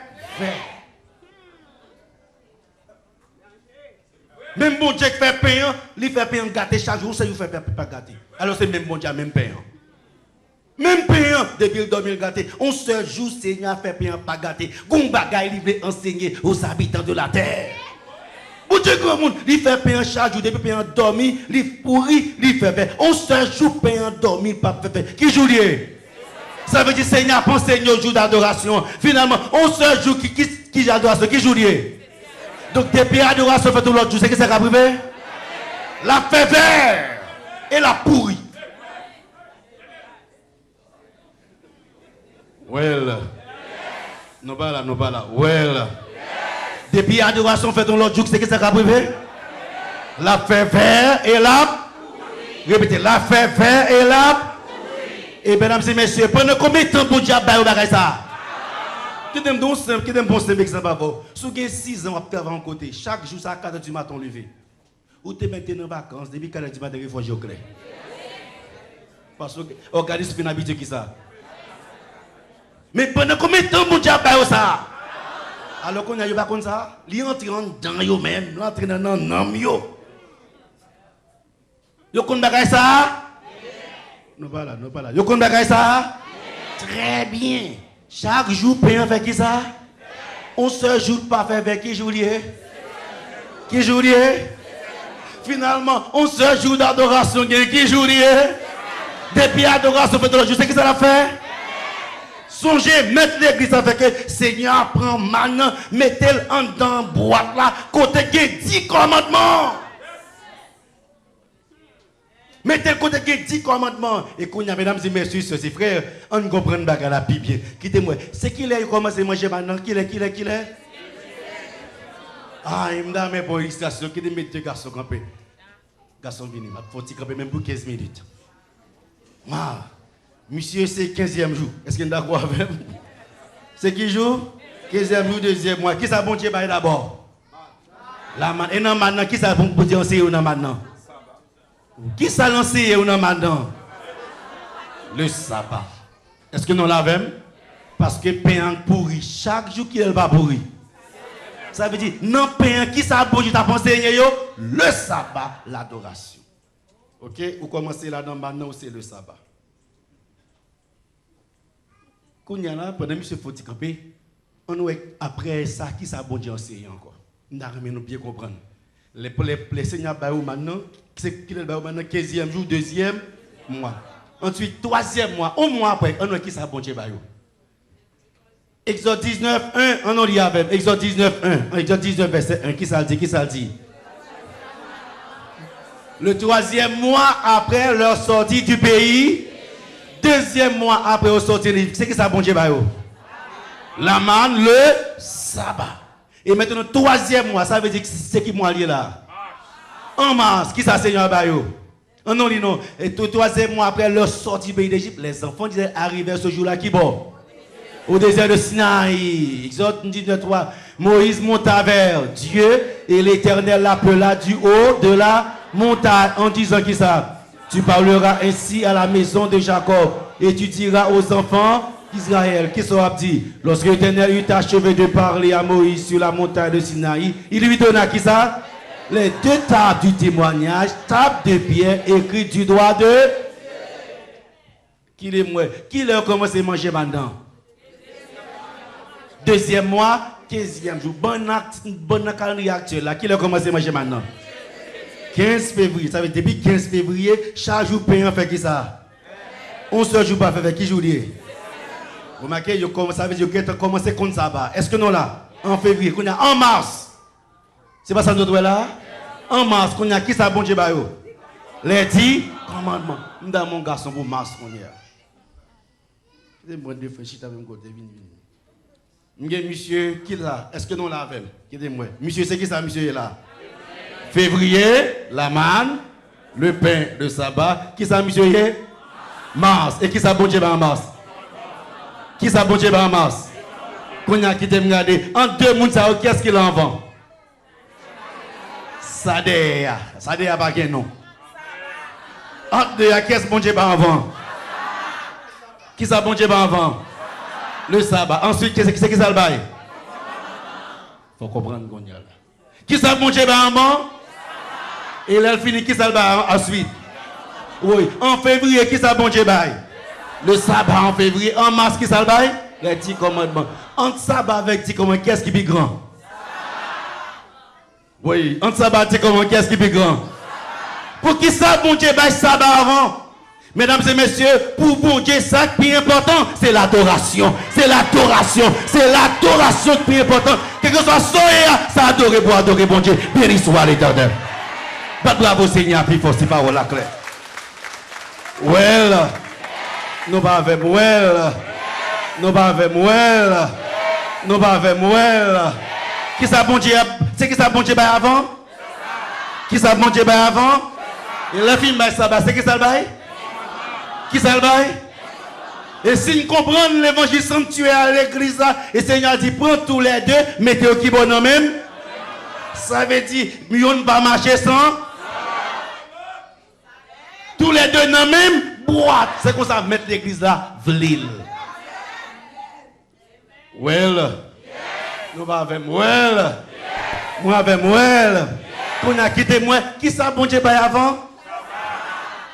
Même bon Dieu qui fait payant, il fait payant gâter chaque jour, c'est lui fait pas gâter. Alors c'est même bon Dieu, même payant. Même payant, depuis le 2000 gâté. On seul jour, Seigneur fait payant pas gâter. Goumbaga, il veut enseigner aux habitants de la terre. Bon Dieu, grand monde, il fait payant chaque jour, depuis payant dormir, il pourrit, il fait faire. On seul jour payant dormir, pas faire. Qui joue lié? Ça veut dire Seigneur, pense Seigneur jour d'adoration. Finalement, on seul jour qui adoration, qui joue lié? Donc depuis l'adoration fait tout l'autre jour, c'est qui ça qui a privé? La faveur et la pourrie. Well. Non pas là. Well. Depuis l'adoration fait tout l'autre jour, c'est qui ça qui a privé? La faveur et la. Répétez, la faveur et la. Et mesdames et messieurs, pendant combien de temps pour Dieu a bagay ça? Qui t'aime bon simple exemple avant. Si vous avez 6 ans à travailler en côté, chaque jour à 4h du matin levé. Ou tu es maintenant en vacances, depuis 4h du matin, il faut jouer. Parce que l'organisme fait une habitude qui ça. Mais pendant combien de temps pour Dieu a ça? Alors qu'on a eu pas comme ça, il entre dans yo même, il entre dans nom yo. Yo kon bagay ça? Non pas là. Yo kon bagay ça? Très bien. Chaque jour, payant avec qui ça? On se joue pas faire avec qui joue lié? Qui joue lié? Finalement, on se joue d'adoration qui joue lié? Depuis l'adoration, fait le jour, c'est qui ça l'a fait? Songez, mettre l'église avec que Seigneur prend maintenant, mettez-le en dans boîte là, côté qui 10 commandements. Mettez le côté qui 10 commandements. Et qu'on y a, mesdames et messieurs, soeurs et frères, on comprend la la bien. Quittez-moi. C'est qu'il est, commence à manger maintenant. Qu'il est? Ah, il me donne mes pour illustration. Qui est mettre deux garçons campés. Garçon vini, il faut camper même pour 15 minutes. Ah, monsieur, c'est 15e jour. Est-ce qu'il est d'accord avec vous? C'est qui jour? 15e jour, 2e mois. Qui ça bon Dieu d'abord? La man. Et non maintenant, qui ça bon Dieu enseigner maintenant? Qui s'est lancé maintenant? Le sabbat. Est-ce que nous l'avons? Parce que pain pourri. Chaque jour qu'il va pourri. Ça veut dire, non pain qui s'est pourri, t'as pensé le sabbat, l'adoration. Ok? Vous commencez là-dedans maintenant, c'est le sabbat. Quand il y a là, pendant que M. Foti campé, après ça, qui ça bon Dieu enseigne encore? Nous bien comprendre. Les seigneurs Baou maintenant, c'est qui le Baou maintenant, 15e jour, 2e mois. Ensuite, 3e mois, un mois après, on a qui ça bon Dieu Baou? Exode 19, 1, on en lit avec. Exode 19, 1. Exode 19, verset 1. Qui ça le dit? Qui ça le dit? Le 3e mois après leur sortie du pays, 2e mois après leur sortie, c'est qui ça bon Dieu Baou? La manne, le sabbat. Et maintenant, 3e mois, ça veut dire que c'est qui mois lié là? En mars, qui ça Seigneur Bayo? Non, non. Et le 3e mois après leur sortie du pays d'Égypte, les enfants disaient arriver ce jour-là qui bon? Au désert de Sinaï. Exode 19:3. Moïse monta vers Dieu et l'Éternel l'appela du haut de la montagne en disant qui ça? Tu parleras ainsi à la maison de Jacob et tu diras aux enfants Israël, qui sera dit, lorsque l'Éternel eut achevé de parler à Moïse sur la montagne de Sinaï, il lui donna qui ça? Les 2 tables du témoignage, tables de pierre écrites du doigt de qui leur commence à manger maintenant? 2e mois, 15e jour. Bon calendrier actuel là, qui leur commence à manger maintenant? 15 février, ça veut dire depuis 15 février, chaque jour payant fait qui ça? On seul jour pas fait qui jour lié? Vous remarquez, ça veut dire que commencé comme ça bas. Est-ce que nous là? En février, qu'on a en mars. C'est pas ça nous doit là? En mars, qu'on a qui ça bon Dieu bayo? Les 10 commandements. Nous dans mon garçon pour mars qu'on y a. C'est moi de frère chita même côté vini. Monsieur qui là? Est-ce que nous là avec? Qui est moi? Monsieur c'est qui ça monsieur est là? Février, la manne, le pain, le sabbat. Qui ça monsieur est? Mars. Et qui ça bon Dieu en mars? Qui ça bon Dieu en mars? Qu'on a quitté me regarder. En 2 mois, ça qu'est-ce qu'il en vend? Sadea. Sadea pas qu'un nom. En 2, qu'est-ce que bon Dieu en vend? Qui ça bon Dieu en vend? Le sabbat. Ensuite, qu'est-ce que ça le bail? Faut comprendre qu'on y a là. Qui ça bon Dieu en vend? Et là, elle finit qui ça le bail ensuite? Oui. En février, qui ça bon Dieu bail? Le sabbat en février, en mars, qui ça le bail? Les 10 commandements. Entre sabbat avec 10 commandements, qu'est-ce qui est plus grand? Oui, entre sabbat et 10 commandements, qu'est-ce qui est plus grand? Pour qui ça, bon Dieu, bail sabbat avant? Mesdames et messieurs, pour bon Dieu, ça qui est important, c'est l'adoration. C'est l'adoration. C'est l'adoration qui est important. Quel que soit soya, ça adorer pour adorer bon Dieu. Béni soit l'Éternel. Bravo Seigneur, puis faut ces paroles là claires. Well. Nous pas avec moi. Nous pas avec moi. Nous pas avec moi. Qui ça bon Dieu? C'est qui ça bon Dieu avant? Qui ça bon Dieu avant? Et le film ça c'est qui ça le bail? Qui ça le bail? Et si nous comprenons l'évangile sanctuaire à l'église là, et Seigneur dit prends tous les deux, mettez-vous qui bon en même. Ça veut dire nous ne pas marcher sans. Tous les deux dans même boîte. C'est comme ça mettre l'église là vlil. Well. Nous va avec moi. Moi avec moi. Qu'on a quitté moi. Qui ça bon Dieu bail avant?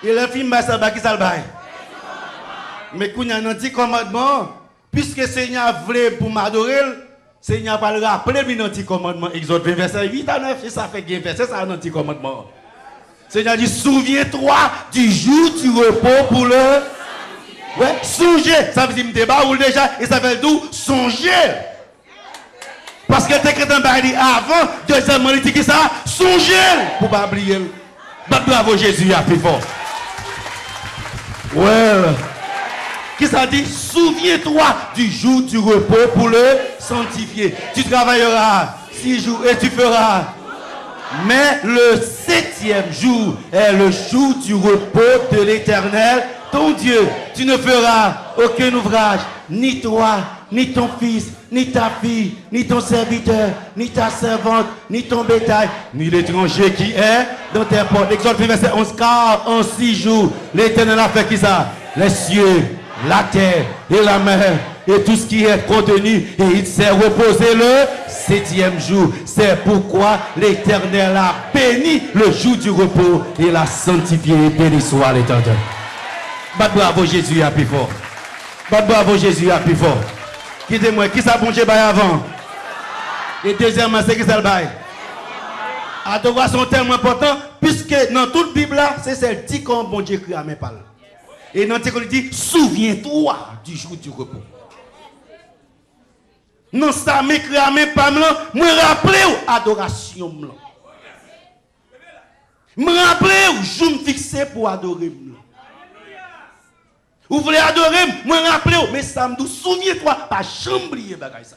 Et le film ça va qui ça le bail? Mais qu'on a un 10 commandements, puisque Seigneur voulait pour m'adorer, Seigneur va le rappeler dans 10 commandements. Exode 20 verset 8 à 9 et ça fait bien verset ça dans 10 commandements. Seigneur dit, souviens-toi du jour du repos pour le... Ouais, songer. Ça veut dire, débat ou déjà, et ça veut dire, songer. Parce que t'es chrétien, dit avant, deuxièmement, il dit que ça, songer. Pour ne pas oublier. Bravo Jésus, à plus fort. Ouais. Qui ça dit, souviens-toi du jour du repos pour le sanctifier. Tu travailleras 6 jours et tu feras. Mais le 7e jour est le jour du repos de l'Éternel, ton Dieu. Tu ne feras aucun ouvrage, ni toi, ni ton fils, ni ta fille, ni ton serviteur, ni ta servante, ni ton bétail, ni l'étranger qui est dans tes portes. Exode verset 11, car en 6 jours, l'Éternel a fait qui ça? Les cieux, la terre et la mer et tout ce qui est contenu, et il s'est reposé le 7e jour. C'est pourquoi l'Éternel a béni le jour du repos et l'a sanctifié. Béni soit l'Éternel. Bravo Jésus à plus fort. Bravo Jésus à plus fort. Quittez-moi, qui ça bon Dieu bail avant? Et deuxièmement, c'est qui ça le bail? Adoration tellement important, puisque dans toute Bible là, c'est celle qui comme bon Dieu crie à mes paroles. Et dans le il dit, souviens-toi du jour du repos. Non, ça m'écrit à mes paroles, me rappeler adoration. Me rappeler, je me fixé pour adorer. Vous voulez adorer, me rappeler, mais ça me dit, souviens-toi, pas chambrier bagay ça.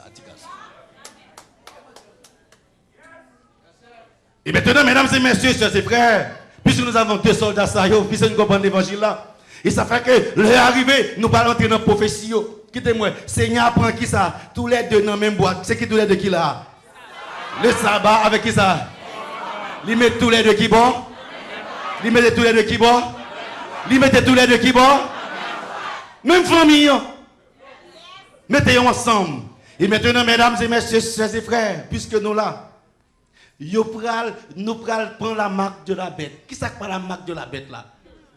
Et maintenant, mesdames et messieurs, chers et frères, puisque nous avons deux soldats, puisque nous comprenons l'évangile là, et ça fait que l'arrivée, nous parlons entrer dans la prophétie. Quittez-moi, Seigneur apprend qui ça? Tous les deux dans la même boîte. C'est qui tous les deux qui là? Le sabbat avec qui ça? Ils mettent tous les deux qui bon? Ils mettent tous les deux qui bon? Ils mettent tous les deux qui bon? Même famille. Mettez-vous ensemble. Et maintenant, mesdames et messieurs, chers et frères, puisque nous là, nous pral prendre la marque de la bête. Qui ça prend la marque de la bête là?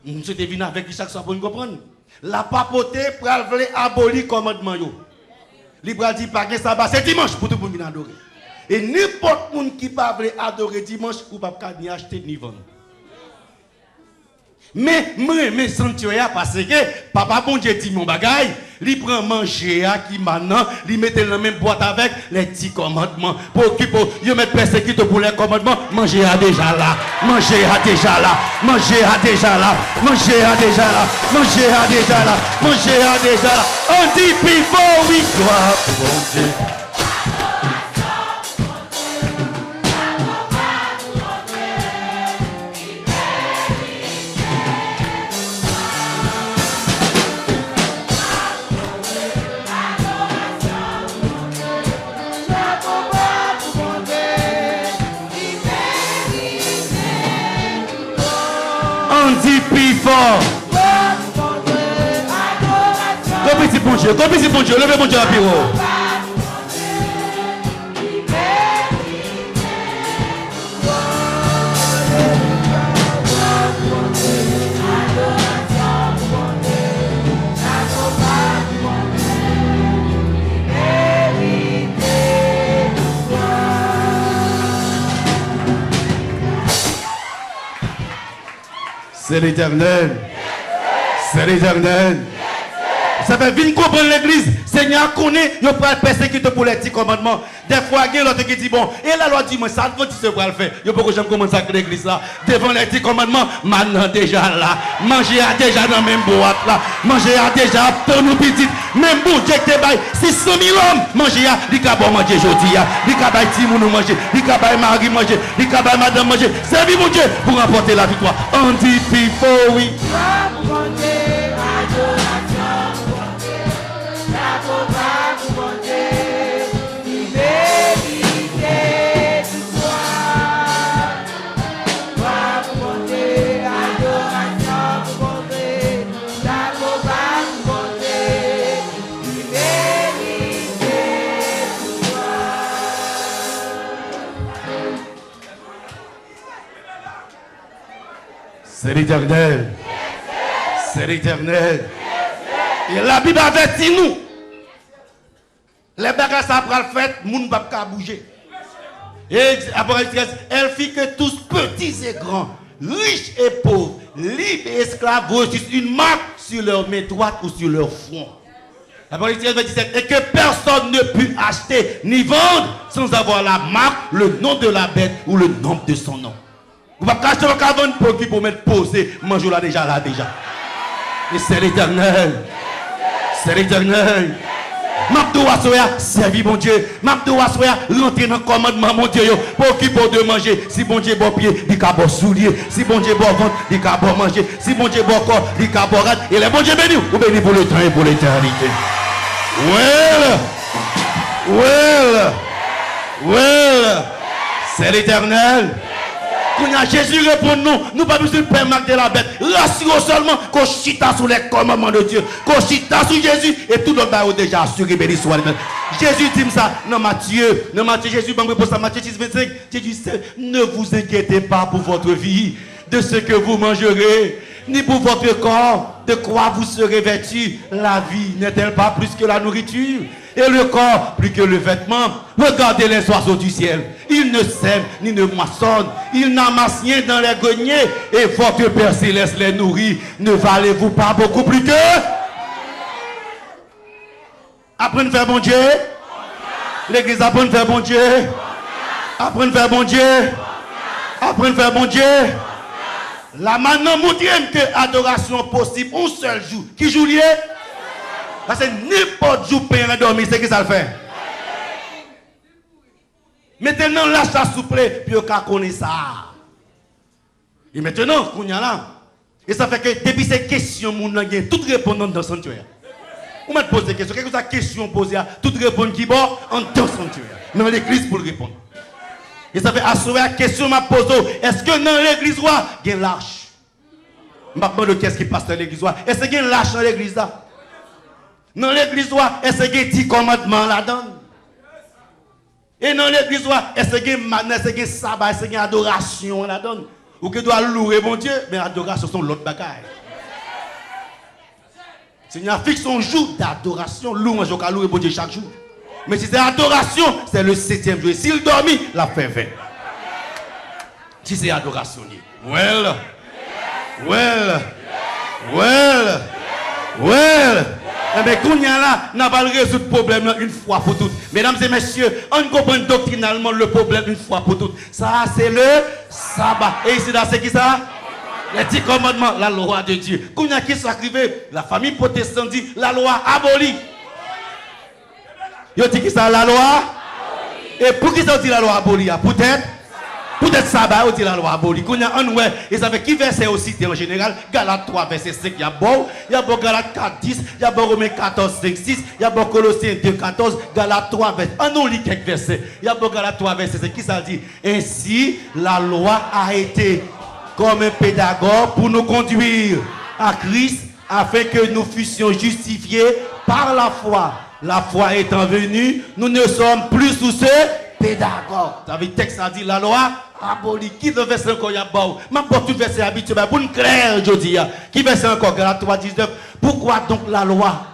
Nous sommes venus avec chaque fois pour nous comprendre. La papauté pral vle abolir commandement yo. Li pral dit pas que sabbat c'est dimanche pour tout le monde venir adorer. Et n'importe monde qui pas veut adorer dimanche ou pas ni acheter ni vendre. Mais me sentir parce que papa bon Dieu dit mon bagay, il prend manger qui maintenant, il met dans la même boîte avec les petits commandements pour qu'il yo mettre persécuté pour les commandements, manger a déjà là, manger a déjà là, manger a déjà là, manger a déjà là, manger a déjà là, manger a déjà là. On dit before we gloire pour bon Dieu. Compris bon Dieu, levez bon Dieu à Piro. C'est l'Éternel. C'est l'Éternel. Ça fait venir comprendre l'église. Seigneur connaît, il peut persécuter pour les petits commandements. Des fois, il y a l'autre qui dit bon, et la loi dit moi, ça va tu le faire. Il faut que j'aime commencer avec l'église là. Devant les petits commandements, maintenant déjà là. Manger a déjà dans la même boîte là. Manger a déjà pour nous petites. Même bon Dieu qui te baille 600 000 hommes. Manger a, il va manger aujourd'hui. Il va bailler Timounou manger. Il va bailler Marie manger. Il va bailler Madame manger. Servis mon Dieu pour remporter la victoire. On dit before we. C'est l'Éternel. C'est l'Éternel. Et la Bible avertit nous. Les bagages après le fait, les gens ne peuvent pas bouger. Et après, elle fit que tous petits et grands, riches et pauvres, libres et esclaves, reçussent une marque sur leur main droite ou sur leur front. Après, 17, et que personne ne put acheter ni vendre sans avoir la marque, le nom de la bête ou le nom de son nom. Vous ne pouvez pas acheter le caverne pour mettre posé, manger là déjà. Et c'est l'Éternel. C'est l'Éternel. M'abdoua soya, servi mon Dieu. M'abdoua soya, rentrer dans le commandement mon Dieu. Pour qui pour de manger. Si bon Dieu bon pied, il a bon soulier. Si bon Dieu bon ventre, il a bon manger. Si bon Dieu bon corps, il a bon rate. Et les bon Dieu béni, ou béni pour le temps et pour l'éternité. Well. C'est l'Éternel. Quand Jésus répond non, nous pas besoin de faire marque de la bête. Rassurons seulement qu'on chita sous les commandements de Dieu. Qu'on chita sous Jésus et tout le monde déjà assuré, béni soit lui-même. Jésus dit ça dans Matthieu, Jésus, pour ça, Matthieu 6, 25, Jésus dit, ne vous inquiétez pas pour votre vie, de ce que vous mangerez, ni pour votre corps. De quoi vous serez vêtus? La vie n'est-elle pas plus que la nourriture? Et le corps plus que le vêtement? Regardez les oiseaux du ciel. Ils ne sèment ni ne moissonnent. Ils n'amassent rien dans les greniers. Et votre Père Céleste les nourrit. Ne valez-vous pas beaucoup plus que? Apprenez à faire bon Dieu. L'église apprend à faire bon Dieu. Apprenez à faire bon Dieu. Apprenez à faire bon Dieu. Là maintenant, vous dites que l'adoration possible un seul jour. Qui joue lié? Parce que n'importe jour pour dormir, c'est qui ça le fait? Maintenant, l'achat souple, puis on connaît ça. Et maintenant, on y a là. Et ça fait que depuis ces questions, on a toutes répondantes dans le sanctuaire. On m'a posé des questions. Quelle que soit la question posée, toute réponse qui va en dans le sanctuaire. Dans l'église pour le répondre. Et ça fait assurer la question m'a posée. Est-ce que dans l'église, il y a l'arche? Je me demande qu'est-ce qui passe dans l'église. Est-ce qu'il y a l'arche dans l'église là? Dans l'église, est-ce qu'il y a 10 commandements là-dedans? Et dans l'église, est-ce qu'il y a sabbat, est-ce qu'il y a adoration là-dedans? Ou que doit louer mon Dieu, mais adoration sont l'autre bagaille. Seigneur fixe son jour d'adoration, louange au cas louer mon Dieu chaque jour. Mais si c'est adoration, c'est le 7e jour. S'il dormit, la fait 20. Si c'est adoration, well. Mais quand il y a là, n'a pas résoudre le problème une fois pour toutes. Mesdames et messieurs, on comprend doctrinalement le problème une fois pour toutes. Ça, c'est le sabbat. Et ici, là, c'est qui ça? Les 10 commandements, la loi de Dieu. Quand il y a qui s'arrive, la famille protestante dit la loi abolie. Ils dit qui ça, la loi? Et pour qui ça dit la loi abolie? Peut-être sabbat, on dit la loi abolie. Quand il y a un ouais, et ça fait qui verset aussi en général? Galates 3, verset 5, il y a bon. Il y a bon Galates 4, 10. Il y a bon Romains 14, 5, 6. Il y a bon Colossiens 2, 14. Galates 3, verset. On lit quelques versets. Il y a bon Galates 3, verset 5. Qui ça dit? Ainsi, la loi a été comme un pédagogue pour nous conduire à Christ afin que nous fussions justifiés par la foi. La foi étant venue, nous ne sommes plus sous ce pédagogue. Ça veut dire, texte a dit la loi abolie. Qui veut verser encore? Il y a bon. Même pour tout verset habituel, pour une claire, je dis. Qui verset encore? Galates 3, 19. Pourquoi donc la loi?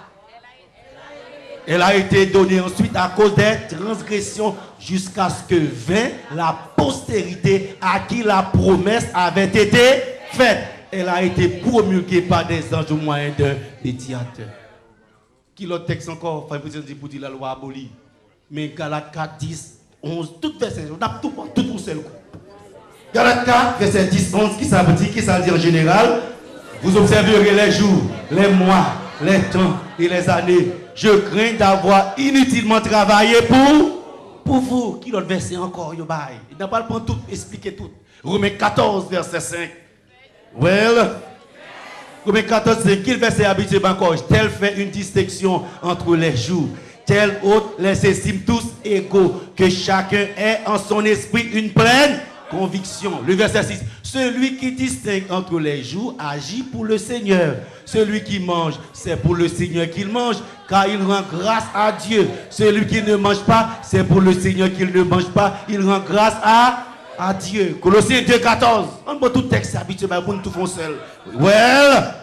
Elle a été donnée ensuite à cause des transgressions jusqu'à ce que vint la postérité à qui la promesse avait été faite. Elle a été promulguée par des anges au moyen de médiateurs. Qui l'autre texte encore? Enfin, pour dire la loi abolie. Mais Galates 4, 10, 11, tout verset, on a tout pour seul coup. Galates 4, verset 10, 11, qui ça veut dire? Qui ça veut dire en général? Vous observerez les jours, les mois, les temps et les années. Je crains d'avoir inutilement travaillé pour vous. Qui l'autre verset encore? Il n'a pas le temps tout, expliquer tout. Romains 14, verset 5. Well. Romains 14, c'est quel verset habitué encore? Tel fait une distinction entre les jours. Tel autre les estime tous égaux. Que chacun ait en son esprit une pleine conviction. Le verset 6. Celui qui distingue entre les jours agit pour le Seigneur. Celui qui mange, c'est pour le Seigneur qu'il mange, car il rend grâce à Dieu. Celui qui ne mange pas, c'est pour le Seigneur qu'il ne mange pas, il rend grâce à Dieu. Colossiens 2, 14. On voit tout texte habitué, mais on tout font seul. Well.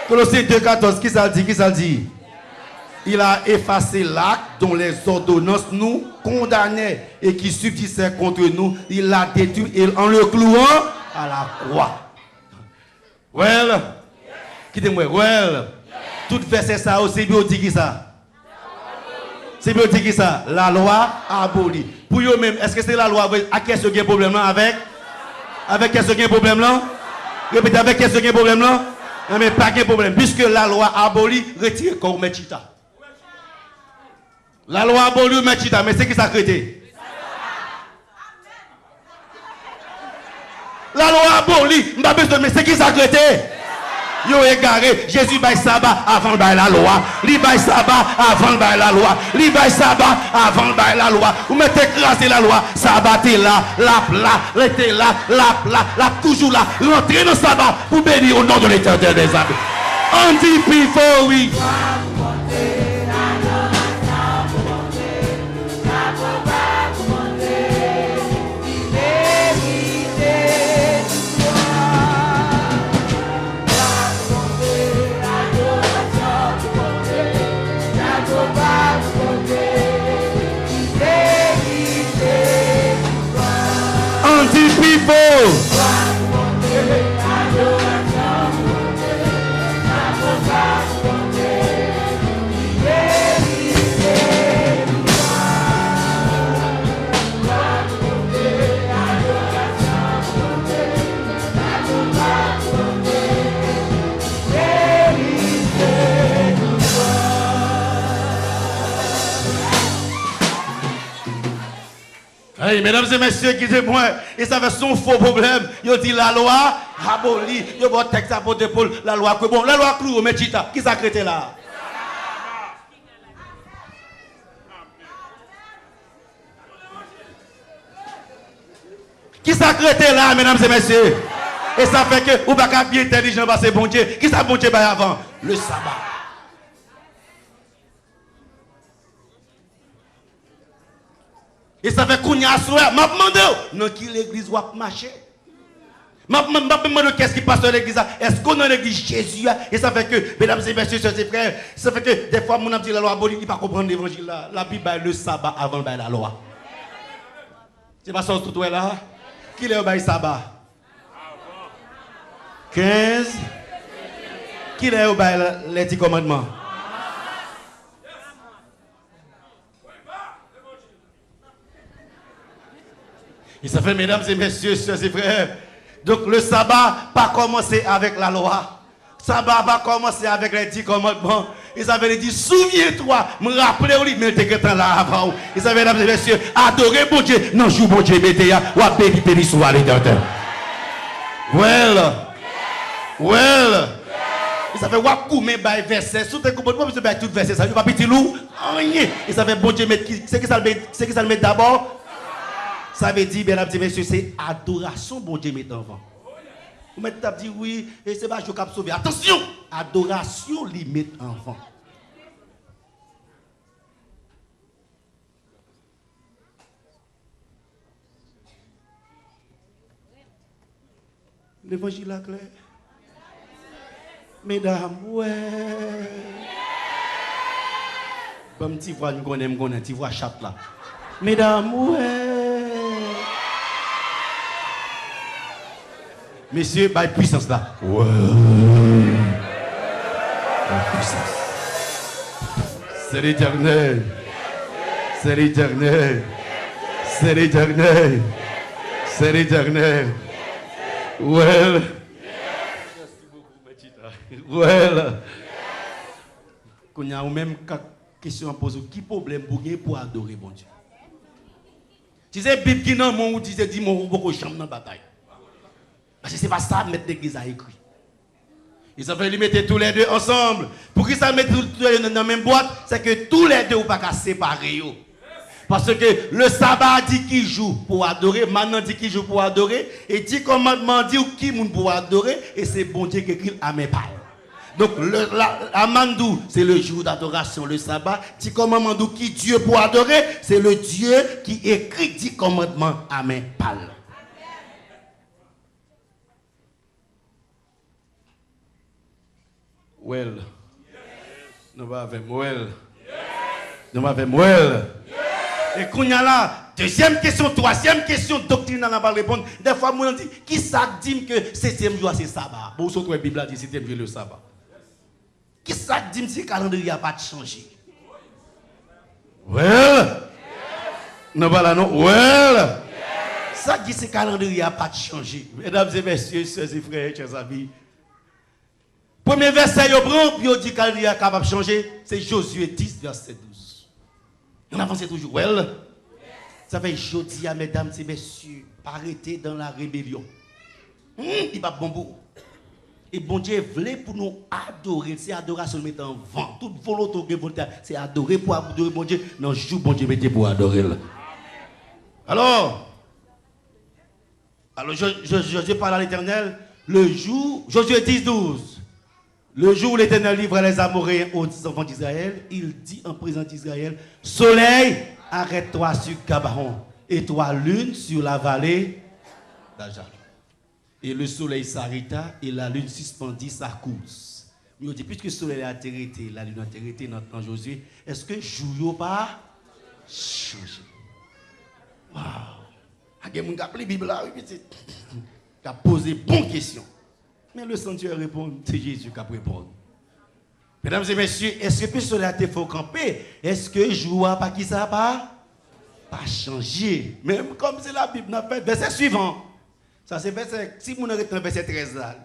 Colossiens 2, 14. Qui ça dit? Il a effacé l'acte dont les ordonnances nous condamnaient et qui subsistait contre nous. Il l'a détruit en le clouant à la croix. Well. Qui dit well? Tout verset ça aussi, bien dit qui ça? C'est bien dit qui ça? La loi abolie. Pour eux-mêmes, est-ce que c'est la loi? À qui est-ce qu'il y a un problème là avec? Avec qui est-ce qu'il y a un problème là? Répétez, avec qui est-ce qu'il y a un problème là? Non, mais pas de problème. Puisque la loi abolie, retire comme Mechita. La loi abolie Mechita, mais c'est qui ça créé? La loi abolie, mais c'est qui ça créé? Yo égaré, Jésus baille sabbat avant de bailler la loi. Li baille sabbat avant de bailler la loi. Li baille sabbat avant de bailler la loi. Vous mettez écraser la loi. Sabbat est là, l'été là, la toujours là. Rentrez dans le sabbat pour bénir au nom de l'Éternel des armées. On dit before we. faut. Hey, mesdames et messieurs, quittez-moi. Et ça fait son faux problème. Ils dit la loi abolie. Ils vont texte à porte d'épaule. La loi que bon. La loi clou, mais chita. Qui s'est créé là? Qui s'est créé là, mesdames et messieurs? Et ça fait que vous n'avez pas bien intelligent parce que bon Dieu. Qui s'est bon Dieu avant? Le sabbat. Et ça fait qu'on y a soir, m'a demandé dans qui l'église va marcher. M'a demandé qu'est-ce qui passe dans l'église. Est-ce qu'on est dans l'église Jésus? Et ça fait que, mesdames et messieurs, sœurs et frères, ça fait que des fois, mon ami dit la loi abolie, il ne peut pas comprendre l'évangile là. La Bible est le sabbat avant la loi. C'est pas ça tout est là? Qui est le sabbat? 15. Qui est les 10 commandements? Et ça fait, mesdames et messieurs, sœurs et frères, donc le sabbat pas commencé avec la loi. Sabbat pas commencé avec les 10 commandements. Ils avaient dit, souviens-toi, me rappelez, mais t'es que là avant. Ils avaient, mesdames et messieurs, adorez bon Dieu. Non, joue bon Dieu, mettez ya, ou à béni, béni, soit les dedans. Well. Ils avaient wakou, mais by verset. Sous tes commandements, vous avez tout verset. Ça veut pas petit loup. Ils avaient bon Dieu, c'est que ça le met d'abord. Ça veut dire, mesdames et messieurs, c'est adoration, bon Dieu, met devant. Vous mettez dit oui, et c'est pas je cap sauver. Attention, adoration, lui met devant. L'évangile est clair. Mesdames, ouais. Bon, petit voix, nous connaissons, petit voix chape là. Mesdames, ouais. Messieurs, by puissance là. Ouais. Puissance. C'est l'éternel. C'est l'éternel. C'est l'éternel. C'est l'éternel. Well. Merci beaucoup, Matita. Well. Quand il y a même question à poser, qui problème pour adorer bon Dieu? Tu sais, Bible qui n'a mon ou disait, dis mon beaucoup chambre dans la bataille. Parce que ce n'est pas ça mettre l'église à écrit. Ils ont fait les mettre tous les deux ensemble. Pour qu'ils ça mettre tous les deux dans la même boîte, c'est que tous les deux ne pas séparer. Parce que le sabbat dit qu'il joue pour adorer, maintenant dit qu'il joue pour adorer, et 10 commandements dit qui moun pour adorer, et c'est bon Dieu qui écrit à mes pas. Donc, Amandou, c'est le jour d'adoration, le sabbat. 10 commandements qui Dieu pour adorer, c'est le Dieu qui écrit 10 commandements à mes pas. Well. Nous va avec well. Nous va avec well. Et qu'on y a là, deuxième question, troisième question, doctrine n'a pas répondre. Des fois, moi, on dit, qui ça dit que 7e jour c'est sabbat? Bon, surtout la Bible a dit 7e jour le sabbat. Qui ça dit que le calendrier n'a pas changé? Well. Non, pas là, non. Well. Ça dit que le calendrier n'a pas changé. Mesdames et messieurs, sœurs et frères, chers amis. Premier verset, il dit qu'il est capable de changer, c'est Josué 10, verset 12. On avance toujours. Well, ça fait jeudi, mesdames et messieurs, arrêtez dans la rébellion. Il va bon bout. Et bon Dieu voulait pour nous adorer, c'est adoration mettre en vent. Toute volonté, c'est adorer pour adorer bon Dieu. Non, joue bon Dieu mettez pour adorer. Alors, Josué parle à l'Éternel, le jour, Josué 10, 12. Le jour où l'Éternel livre les Amoréens aux enfants d'Israël, il dit en présence d'Israël, soleil, arrête-toi sur Gabaon, et toi lune sur la vallée d'Ajar. Et le soleil s'arrêta et la lune suspendit sa course. Mais on dit, puisque le soleil a arrêté, la lune a arrêté dans le temps Josué, est-ce que jour pas changé? Waouh! Il y a des gens qui ont la Bible là, oui, petit. qui a posé bonne question. Mais le sanctuaire répond, c'est Jésus qui a répondu. Mesdames et messieurs, est-ce que puisque cela te faut camper, est-ce que joie pas qui ça pas changé? Même comme c'est la Bible n'a fait, verset suivant. Ça c'est verset, si vous avez le verset 13 là,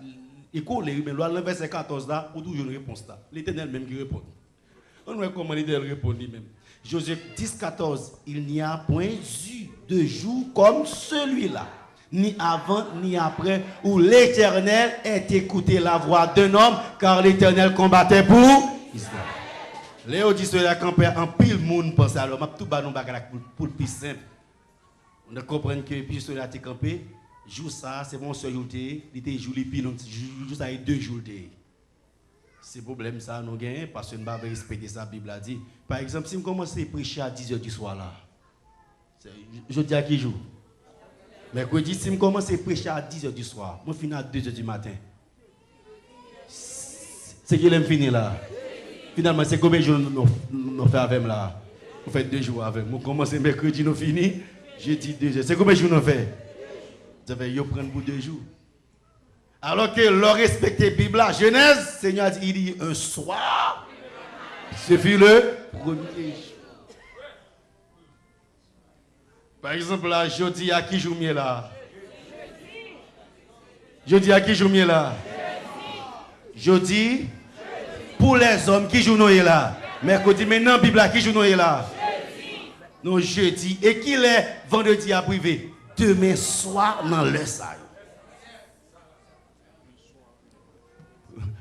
il colle, mais le verset 14 là, ou toujours une réponse là. L'Éternel même qui répond. On voit comment l'Éternel répond lui-même. Josué 10, 14, il n'y a point eu de jour comme celui-là, ni avant ni après, où l'Éternel ait écouté la voix d'un homme, car l'Éternel combattait pour Israël. Léo dit cela campé en pile monde pense alors m'a tout ballon bagarre pour le plus simple. On comprend que puis cela t'es campé, jour ça c'est mon seul jour il était jour les pile jour ça 2 jours. C'est problème ça nous gagne parce que nous pas respecter ça Bible a dit. Par exemple, si on commence à prêcher à 10h du soir là. Je dis à qui jour? Mercredi, si je commence à prêcher à 10h du soir, je finis à 2h du matin. C'est qui l'aime finir là? Finalement, c'est combien de jours nous faisons avec là? Nous faisons 2 jours avec. Nous commençons mercredi, nous finissons. Jeudi 2h. C'est combien de jours nous faisons? Ça fait yo prendre pour 2 jours. Alors que l'on respecte la Bible, la Genèse, Seigneur a dit, il dit un soir. Ce fut le premier jour. Par exemple, là, je dis à qui joue mieux là? Je dis à qui joue mieux là? Je dis pour les hommes qui jouent nous là. Mercredi, maintenant, Bible qui joue nous là? Non, jeudi. Et qu'il est vendredi à privé? Demain soir, dans le salle.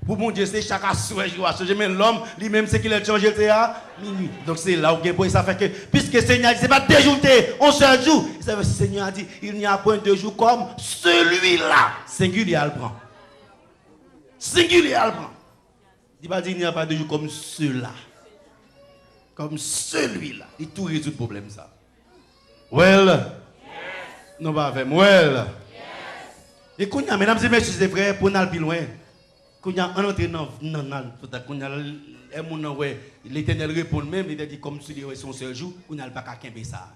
Pour mon Dieu, c'est chaque soir qui va changer. Mais l'homme, lui-même, c'est qu'il a changé à minuit. Donc c'est là où il ça fait que, puisque le Seigneur dit, ce n'est pas 2 jours, un seul jour. Le Seigneur a dit, il n'y a point 2 jours comme celui-là. Singulier, elle prend. Singulier, elle prend. Il va dire, il n'y a pas 2 jours comme ceux-là. Comme celui-là. Il tout résout le problème, ça. Well. Yes. Non, pas avec moi. Well. Yes. Et qu'on a, mesdames et messieurs, c'est vrai, pour aller plus loin. Quand on entre dans l'Éternel répond même, il a dit comme si c'était son seul jour, on n'a pas qu'à quimber ça.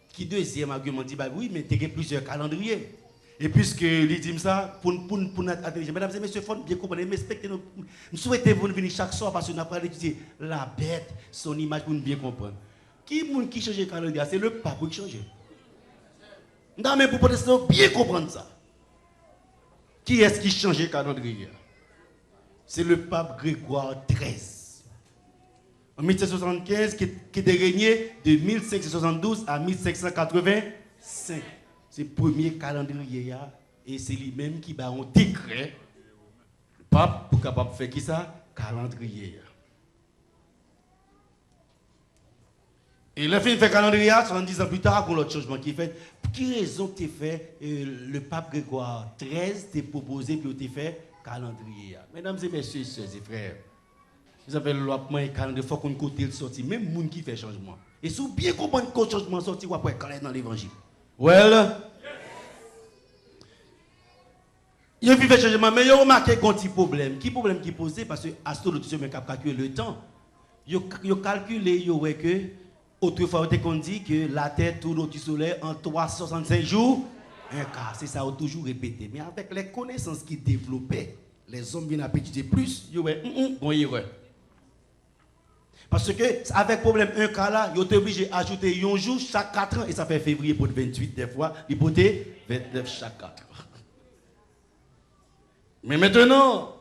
Qui deuxième argument dit, bah oui, mais tu as plusieurs calendriers. Et puisque il dit ça, pour notre intelligence, mesdames et messieurs, il faut bien comprendre, respecter nous. Nous souhaitons vous venir chaque soir parce que nous avons étudié la bête, son image pour nous bien comprendre. Qui change le calendrier? C'est le pape qui change. Nous avons pour bien comprendre ça. Qui est-ce qui change le calendrier? C'est le pape Grégoire XIII. En 1775, qui a régné de 1572 à 1585. C'est le premier calendrier. Et c'est lui-même qui a un décret. Le pape pour capable faire qui ça? Calendrier. Et le fin fait calendrier, 70 ans plus tard, pour l'autre changement qui fait. Pour quelle raison tu fait le pape Grégoire XIII t'a proposé pour te faire calendrier? Mesdames et messieurs, soeurs et frères, vous avez le loi et calendrier, il faut qu'on côté le sorti, même les gens qui fait changement. Et si vous bien comprendre que le changement sorti, vous pouvez caler dans l'évangile. Well, il y a fait changement, mais il y a remarqué un petit problème. Qui problème qui posé? Parce que l'astrologie a calculé le temps. Il a calculé que autrefois, on dit que la Terre tourne autour du Soleil en 365 jours. Un cas, c'est ça, on toujours répété. Mais avec les connaissances qui développaient, les hommes viennent à étudier plus, ils ont une erreur. Parce que, avec le problème un cas là, ils ont été obligés d'ajouter un jour chaque 4 ans, et ça fait février pour 28 des fois, ils ont 29 chaque 4 ans. Mais maintenant,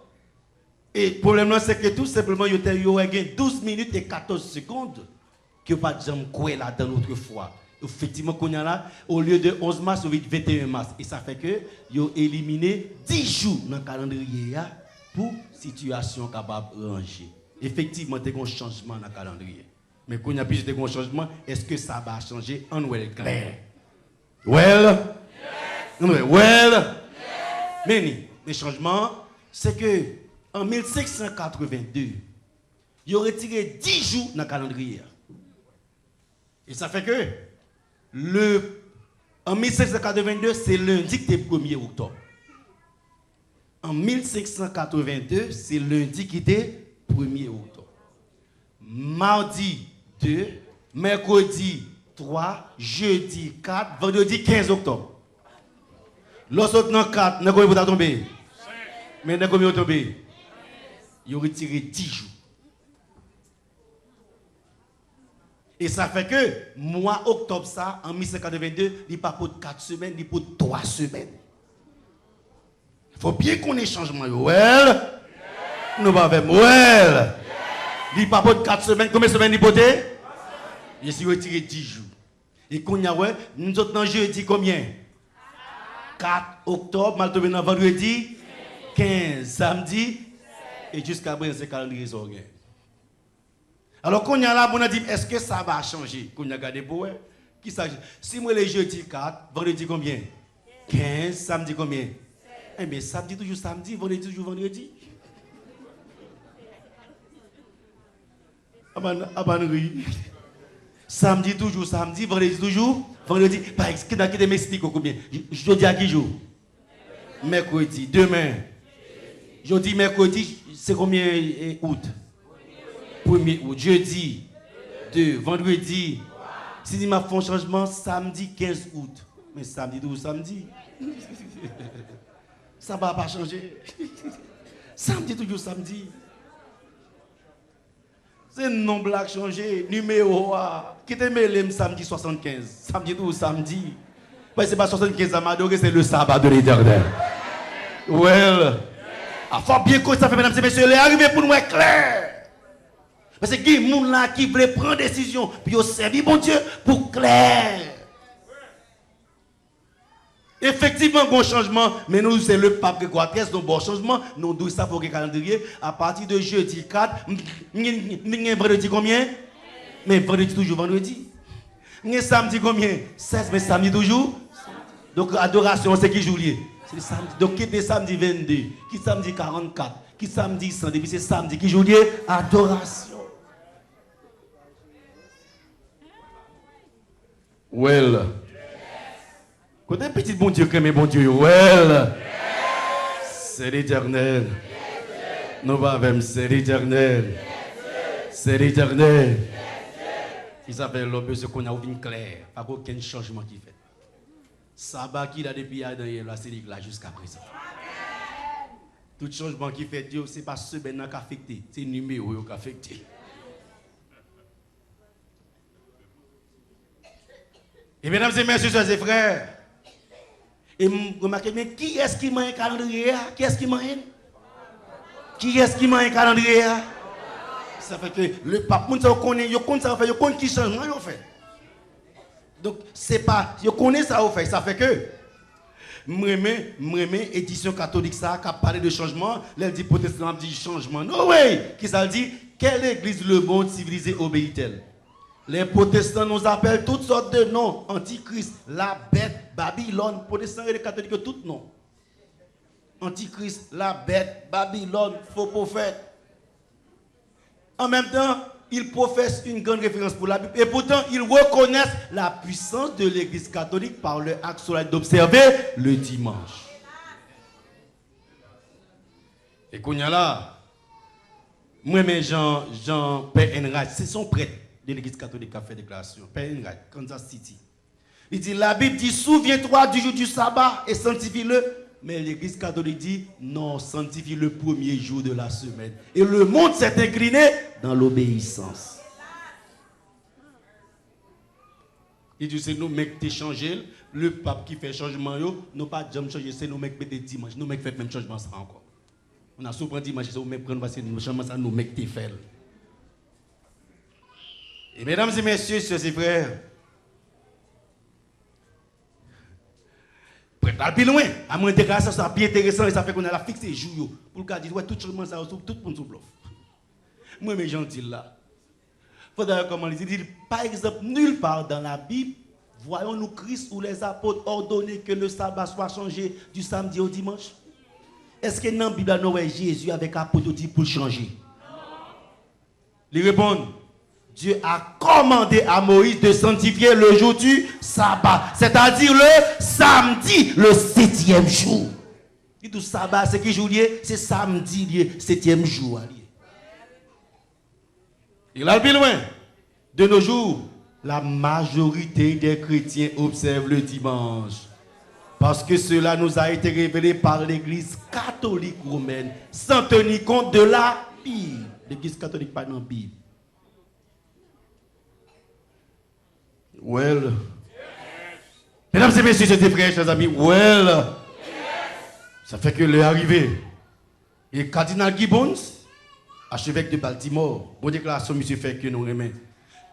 et le problème c'est que tout simplement, ils ont 12 minutes et 14 secondes que pas de gens quoi là dans notre foi. Effectivement, qu'on a là, au lieu de 11 mars, au 21 mars. Et ça fait que ils ont éliminé 10 jours dans le calendrier pour situation capable de ranger. Effectivement, il y a un changement dans le calendrier. Mais quand il y a plus de changement, est-ce que ça va changer en clair? Well? Yes. Well? Yes. Mais le changement, c'est que en 1582, ils ont retiré 10 jours dans le calendrier. Et ça fait que en 1582, c'est lundi qui était 1er octobre. En 1582, c'est lundi qui était 1er octobre. Mardi 2, mercredi 3, jeudi 4, vendredi 15 octobre. Lorsque dans 4, dans combien vous tombé? Mais dans combien vous tombé? Ils ont retiré 10 jours. Et ça fait que, mois octobre, ça, en 1582, il n'y a pas pour 4 semaines, il y a pour 3 semaines. Il faut bien qu'on ait changement. Well, nous va faire well. Il n'y a pas pour 4 semaines, combien de semaines il y a? Je suis retiré 10 jours. Et qu'on y a, ouais, nous autres, dans jeudi, combien? 4 octobre, mal tombé dans vendredi, 15, samedi, et jusqu'à présent, c'est calendrier organes. Alors, qu'on y a là, on a dit, est-ce que ça va changer? Qu'on y a gardé pour eux? Qui ça? Si moi, les jeudi 4, vendredi combien? 15, samedi combien? Eh bien, samedi toujours samedi, vendredi toujours vendredi. Abanri. Samedi toujours samedi, vendredi toujours vendredi. Par exemple, qui m'explique combien? Je dis à qui jour? Mercredi. Demain. Je dis mercredi, c'est combien août? 1er août. Jeudi. 2. Vendredi. Si je fais un changement, samedi 15 août. Mais samedi toujours samedi. Ça ne va pas changer. Samedi toujours samedi. C'est non blague changé, numéro A. Qui te mêlé samedi 75? Samedi ou samedi? Parce que c'est pas 75 amadoré, c'est le sabbat de l'Éternel. Well. Il faut bien que ça fait, mesdames et messieurs, les arrivées pour nous être clair. Parce que il y a des gens là qui veulent prendre des décisions, puis ils servent bon Dieu pour clair. Effectivement, bon changement, mais nous, c'est le pape Grégoire XIII, donc bon changement, nous devons ça pour le calendrier. À partir de jeudi 4, vendredi combien? Mais vendredi toujours vendredi. Samedi combien? 16, mais samedi toujours. Donc adoration, c'est qui joue lié? C'est le samedi. Donc qui est samedi 22, qui samedi 44, qui samedi 100, depuis c'est samedi qui joue lié? Adoration. Well. Côté petit bon Dieu, mais bon Dieu, well. C'est l'Éternel. Nous va c'est l'Éternel. C'est l'Éternel. Il s'appelle l'homme ce qu'on a ouvert clair, pas aucun changement qui fait. Sabbat qui a depuis là, c'est là jusqu'à présent. Tout changement qui fait Dieu, ce n'est pas ce qui a affecté, c'est le numéro qui a affecté. Et mesdames et messieurs, soeurs et frères, et remarquez bien, qui est-ce qui m'a un calendrier? Qui est-ce qui m'a un? Qui est-ce qui m'a un calendrier? Ça fait que le pape, on connaît, il connaît ça, il connaît qui changement il fait. Donc, c'est pas, il connaît ça, fait. Ça fait que, moi, édition catholique, ça, qui a parlé de changement, elle dit protestant, dit changement. Non, oui, qui ça dit, quelle église le monde civilisé obéit-elle? Les protestants nous appellent toutes sortes de noms. Antichrist, la bête, Babylone. Protestants et les catholiques, tout nom. Antichrist, la bête, Babylone, faux prophète. En même temps, ils professent une grande référence pour la Bible. Et pourtant, ils reconnaissent la puissance de l'église catholique par leur acte solennel d'observer le dimanche. Et qu'on y a là, moi-même, Jean-Père Enright, c'est son prêtre de l'église catholique qui a fait déclaration. Père Enright, Kansas City. Il dit, la Bible dit, souviens-toi du jour du sabbat et sanctifie-le. Mais l'église catholique dit, non, sanctifie le premier jour de la semaine. Et le monde s'est incliné dans l'obéissance. Il dit, c'est nous mecs qui changé. Le pape qui fait changement, nous pas jamais changer, c'est nous mecs qui fait dimanche. Nous mecs qui fait même changement ça encore. On a souvent dimanche, c'est nous mecs qui prennent le changement ça, nous mecs qui fait. Et mesdames et messieurs, sœurs et frères, prêt à plus loin, à mon déclaration, ça bien intéressant et ça fait qu'on a la fixé jour pour le dire ouais tout changement ça tout le monde sous bluff. Moi mes gens disent là. Faudrait comment il dit par exemple nulle part dans la Bible voyons-nous Christ ou les apôtres ordonner que le sabbat soit changé du samedi au dimanche. Est-ce que dans la Bible nous voyons Jésus avec apôtre pour changer? Ils répondent Dieu a commandé à Moïse de sanctifier le jour du sabbat, c'est-à-dire le samedi, le 7e jour. Et tout sabbat, c'est qui jour lié? C'est samedi lié, 7e jour lié. Et là, plus loin, de nos jours, la majorité des chrétiens observent le dimanche. Parce que cela nous a été révélé par l'Église catholique romaine, sans tenir compte de la Bible. L'Église catholique pas dans la Bible. Well. Mesdames et messieurs, chers frères, chers amis, well. Ça fait que l'heure est arrivée. Et cardinal Gibbons, archevêque de Baltimore, bonne déclaration, monsieur, fait que nous remet.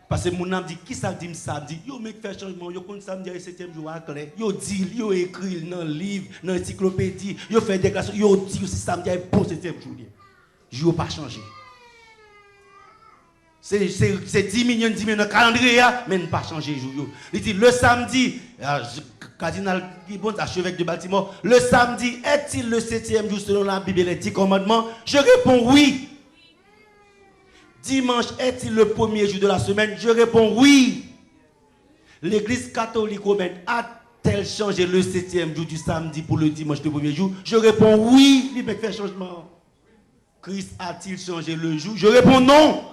Parce que mon âme dit, qui ça dit samedi? Yo, mec, fait changement, yo, quand samedi, le 7e jour à clair. Yo, dit, yo, écrit dans le livre, dans l'encyclopédie, yo, fait déclaration, yo, dit, c'est samedi, bon 7e jour. Yo, pas changé. C'est 10 millions dans le calendrier, mais ne pas changer le jour. Il dit, le samedi, cardinal Gibbons, archevêque de Baltimore, le samedi est-il le 7e jour selon la Bible et les 10 commandements? Je réponds oui. Dimanche est-il le premier jour de la semaine? Je réponds oui. L'Église catholique romaine a-t-elle changé le 7e jour du samedi pour le dimanche le premier jour? Je réponds oui. Il fait changement. Christ a-t-il changé le jour? Je réponds non.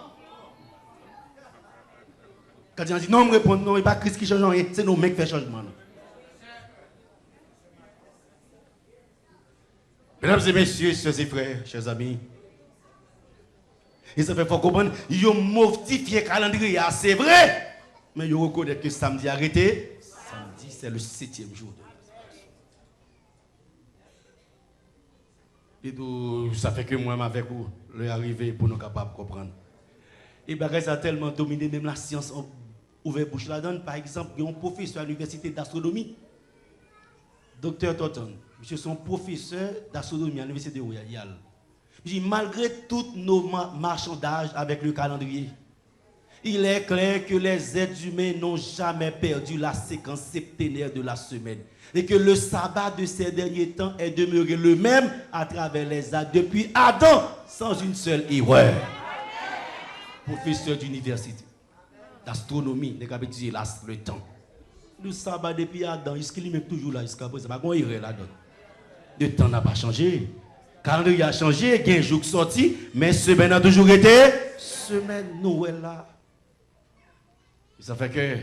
Quand on dit non, me répond non, il n'y a pas Christ qui change rien, c'est nous mecs qui fait changement. Mesdames et messieurs, chers frères, chers amis, et ça fait faut comprendre, ils ont modifié le calendrier, c'est vrai, mais ils reconnaissent que samedi arrêté, samedi c'est le 7e jour. Et donc, ça fait que moi, avec vous, l'arrivée pour nous capables de comprendre. Et bien, ça a tellement dominé même la science. Ouvert bouche la donne, par exemple, il y a un professeur à l'université d'astronomie, Dr. Totten. Monsieur, son professeur d'astronomie à l'université de Royal. Malgré tous nos marchandages avec le calendrier, il est clair que les êtres humains n'ont jamais perdu la séquence septénaire de la semaine. Et que le sabbat de ces derniers temps est demeuré le même à travers les âges depuis Adam, sans une seule erreur. Professeur d'université d'astronomie, il a étudié le temps. Le sabbat depuis Adam, est-ce qu'il est même toujours là jusqu'à présent? Pas qu'on irait là-dedans. Le temps n'a pas changé. Calendrier a changé, il y a un jour sorti, mais semaine a toujours été semaine Noël là. Et ça fait que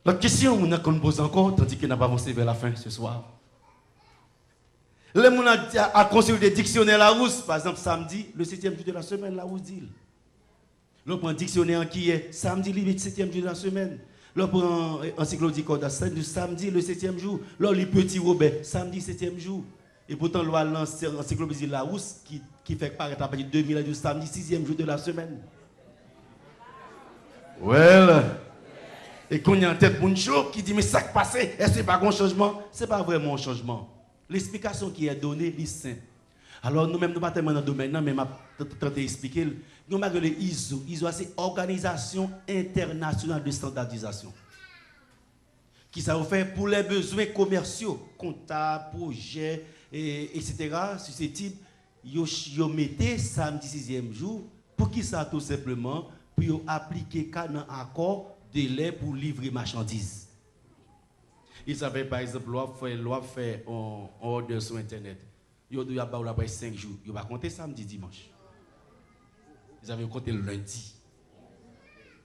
l'autre question qu'on pose encore, tandis qu'on n'a pas avancé vers la fin ce soir. Le monde a consulté le dictionnaire Larousse, par exemple samedi, le 7e jour de la semaine, Larousse dit. L'on prend un dictionnaire qui est samedi, le 7e jour de la semaine. L'on prend un encyclopédie samedi, le 7e jour. L'on lit Petit Robert, samedi, 7e jour. Et pourtant, l'on lance l'encyclopédie Larousse qui fait paraître à partir de 2000 du samedi, 6e jour de la semaine. Well. Et qu'on y a en tête pour une chose qui dit, mais ça qui passe, est-ce que c'est pas un changement? Ce n'est pas vraiment un changement. L'explication qui est donnée, est simple. Alors, nous-mêmes, nous ne sommes pas tellement dans le domaine, mais je vais tenter d'expliquer. Nous avons l'ISO. ISO, c'est Organisation internationale de standardisation. Qui ça vous fait pour les besoins commerciaux, comptables, projets, etc. susceptibles. Vous mettez samedi 6e jour. Pour qui ça, tout simplement? Pour appliquer un accord délai pour livrer marchandises. Il savait par exemple, loi fait en order sur Internet. Il y a 5 jours. Il va compter samedi, dimanche. Ils avaient compté le lundi.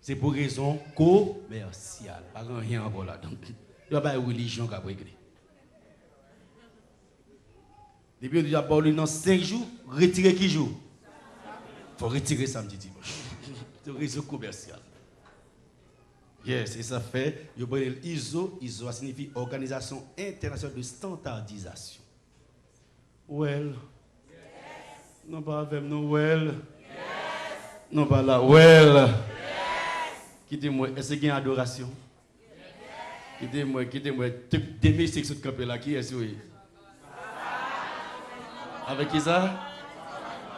C'est pour raison commerciale. Pas rien encore là. Donc, il n'y a pas de religion qui a réglé. Depuis qu'il y a dans 5 jours, retirer qui jour? Il faut retirer samedi, dimanche. C'est une raison commerciale. Yes, et ça fait, ISO signifie Organisation internationale de standardisation. Well. Yes. Non pas avec nous, well. Yes. Non pas là, well. Yes. Quittez-moi, est-ce qu'il y a une adoration? Yes. Quittez-moi, des messieurs qui sont là, qui est-ce? Avec qui ça?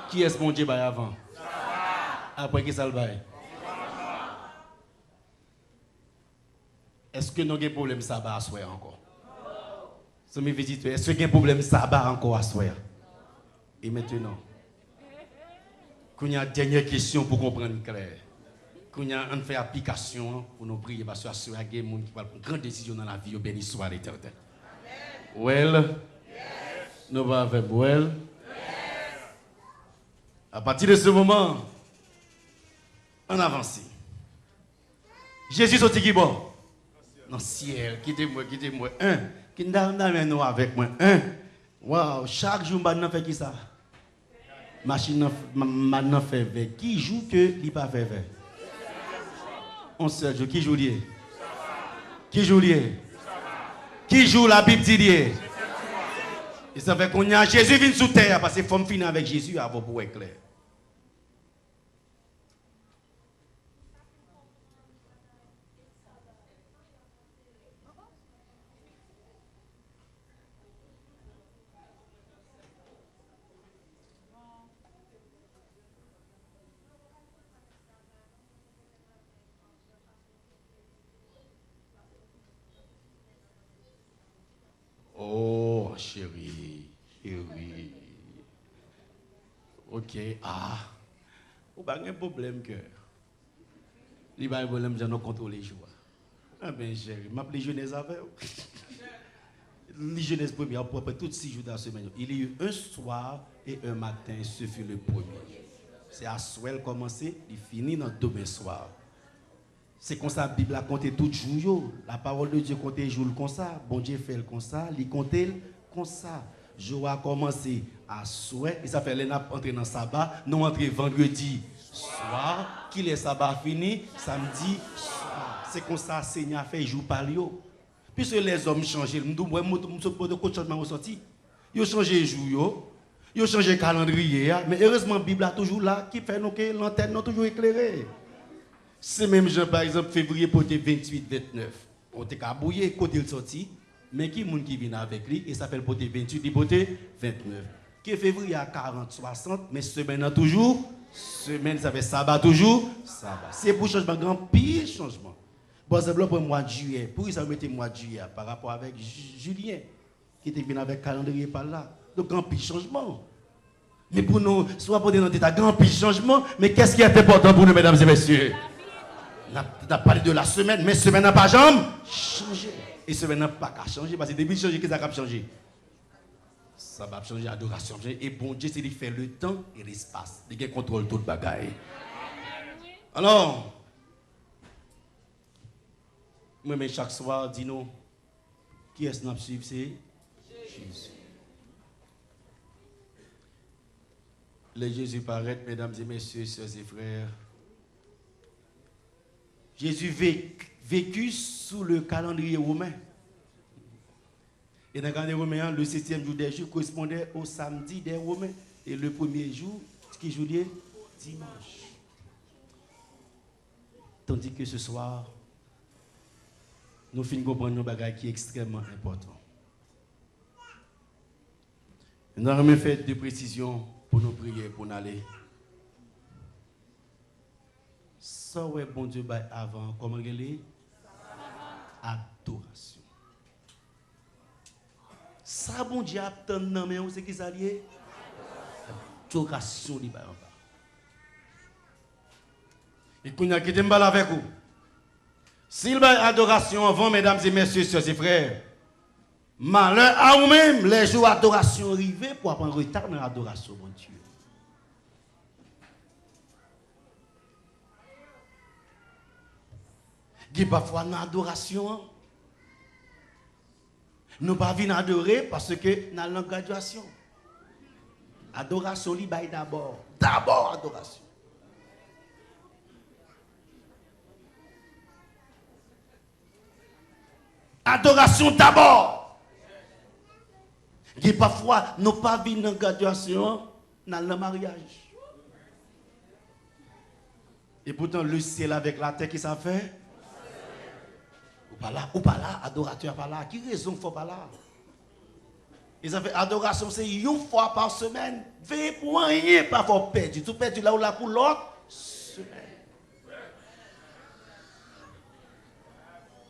Qui est-ce mon Dieu avant? Après qui ça le bail? Est-ce que nous avons un problème sabbat à soir encore? C'est mes visiteurs. Est-ce qu'il y a un problème sabbat encore à soir? Et maintenant, qu'on y a une dernière question pour comprendre clair. Qu'on y a une fait application pour nous prier parce que il y a des gens qui prennent une grande décision dans la vie, au béni soit l'éternel. Well, nous va avec well. À partir de ce moment, on avance. Jésus sorti qui bon? Dans le ciel, quittez-moi. Un. Qui nous avec moi. Wow, chaque jour, je fais qui ça? Machine maintenant fait verre. Qui joue que il pas fait verre? On seul joue. Qui joue lié? Qui joue lié? Qui joue la Bible dit lié? Et ça fait qu'on a Jésus vient sous terre parce que faut finir avec Jésus avant pour être clair. Oh, chérie. Ok, ou pas un problème que. Il va y avoir un problème de nous contrôler les jours. Ah ben chérie, je m'appelle jeunesse avec. Les jeunesse première, après tous 6 jours dans la semaine. Il y a eu un soir et un matin, ce fut le premier. C'est à soir commencer, il finit dans demain soir. C'est comme ça la Bible a compté tout jour. La parole de Dieu compte jour comme ça. Bon Dieu fait comme ça. Il compte comme ça. Jour a commencé à soir. Et ça fait les nappes entrer dans le sabbat. Nous entrer vendredi soir. Qu'il est sabbat fini. Samedi soir. C'est comme ça Seigneur fait jour par lui. Puisque les hommes changent. Nous sommes de quoi de changement ressorti. Ils ont changé jour. Ils ont changé calendrier. Mais heureusement la Bible est toujours là. Qui fait que l'antenne est toujours éclairée. C'est même Jean, par exemple, février, pour 28-29. On était cabouillé, côté le sorti. Mais qui est qui vient avec lui, et ça fait le poté 28, il poté 29. Qui est février à 40-60, mais semaine toujours, semaine ça fait sabbat toujours, sabbat. C'est pour changement, grand pire changement. Bon, c'est pour le mois de juillet. Pour ça, mettez le mois de juillet par rapport avec Julien, qui était venu avec calendrier par là. Donc, grand pire changement. Mais pour nous, soit pour notre état, grand pire changement, mais qu'est-ce qui est important pour nous, mesdames et messieurs? On a parlé de la semaine, mais semaine n'a pas jamais changé. Et semaine n'a pas qu'à changer, parce que depuis changer, qu'est-ce qui a changé? Ça va changer, l'adoration. Et bon Dieu, c'est de faire le temps et l'espace. Il contrôle tout le bagaille. Alors, moi, mais chaque soir, dis-nous, qui est-ce que nous suivons? C'est Jésus. Le Jésus paraît, mesdames et messieurs, sœurs et frères. Jésus vécu sous le calendrier romain. Et dans le calendrier romain, le 7e jour des jours correspondait au samedi des Romains. Et le premier jour, qui jouait dimanche. Tandis que ce soir, nous finissons de comprendre un bagage qui est extrêmement important. Nous avons fait deux précisions pour nous prier, pour nous aller. Ça, ouais, bon Dieu, avant, comment il est? Adoration. Ça, bon Dieu, attend, non, mais on sait qui ça lié? Adoration, il va en bas. Et qu'on a quitté m'bal avec vous. S'il y a adoration avant, mesdames et messieurs, sœurs et frères, malheur à vous-même, les jours d'adoration arrivés pour prendre retard dans l'adoration, mon Dieu. Il y a parfois dans l'adoration, nous ne pouvons pas adorer parce que nous avons la graduation. Adoration, c'est d'abord. D'abord, adoration. Adoration d'abord. Il y a parfois, nous ne pouvons pas venir dans la graduation, dans le mariage. Et pourtant, le ciel avec la terre, qui ça fait? Ou pas là, adorateur pas là. Qui raison faut pas là? Et ça fait adoration, c'est une fois par semaine. Veillez pour rien, pas pour perdre. Tout perdu là ou là pour l'autre semaine.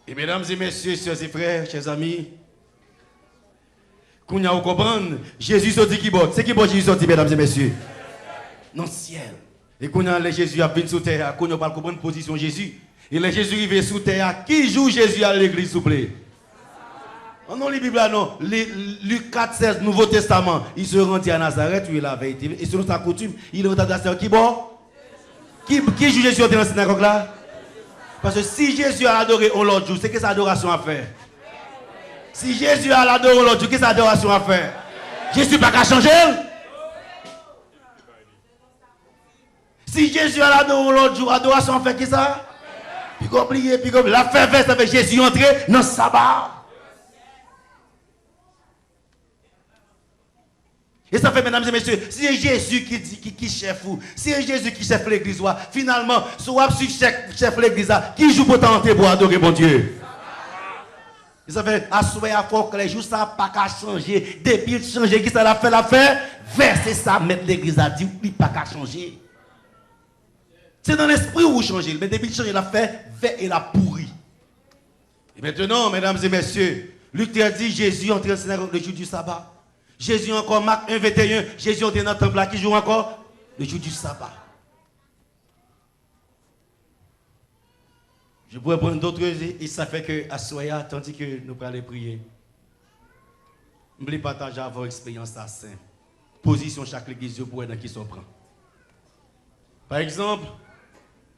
Et mesdames et messieurs, sœurs et frères, chers amis, qu'on y a au comprendre, Jésus se dit qui botte. C'est qui botte Jésus se dit, mesdames et messieurs? Dans le ciel. Et qu'on a Jésus a venu sur terre, qu'on a pas comprendre position de Jésus. Et le Jésus arrivé sous terre, qui joue Jésus à l'église, s'il vous plaît? On non, les Bibles, non. Luc 4, 16, Nouveau Testament. Il se rendit à Nazareth, où il avait été. Et selon sa coutume, il est rentré à Nazareth. Qui bon? Qui joue Jésus dans la synagogue là? Parce que si Jésus a adoré on l'autre jour, c'est que sa adoration à faire. Si Jésus a adoré on l'autre jour, qu'est-ce que sa adoration à faire? Jésus n'a pas qu'à changer. Si Jésus a adoré l'autre jour, adoration à faire qui ça? Puis oublier, puis la faire veste avec Jésus entré dans le sabbat. Et ça fait, mesdames et messieurs, si c'est Jésus qui chef ou, si c'est Jésus qui chef l'église, finalement, soit chef l'église, qui joue pour tenter pour adorer mon Dieu? Et ça fait, à souhait à fort que les jours, ça n'a pas qu'à changer. Depuis il changer, qui ça l'a fait? Verser ça, mettre l'église à dire, il n'a pas qu'à changer. C'est dans l'esprit où changer, mais depuis il change, il a fait, et la pourri. Et maintenant, mesdames et messieurs, Luc a dit, Jésus entre le jour du sabbat. Jésus encore, Marc 1, 21, Jésus entre dans le temple là, qui joue encore le jour du sabbat. Je pourrais prendre d'autres, et ça fait que à Soya, tandis que nous allons prier, je voulais partager avec expérience à saint. Position chaque église pour dans qui s'en prend. Par exemple,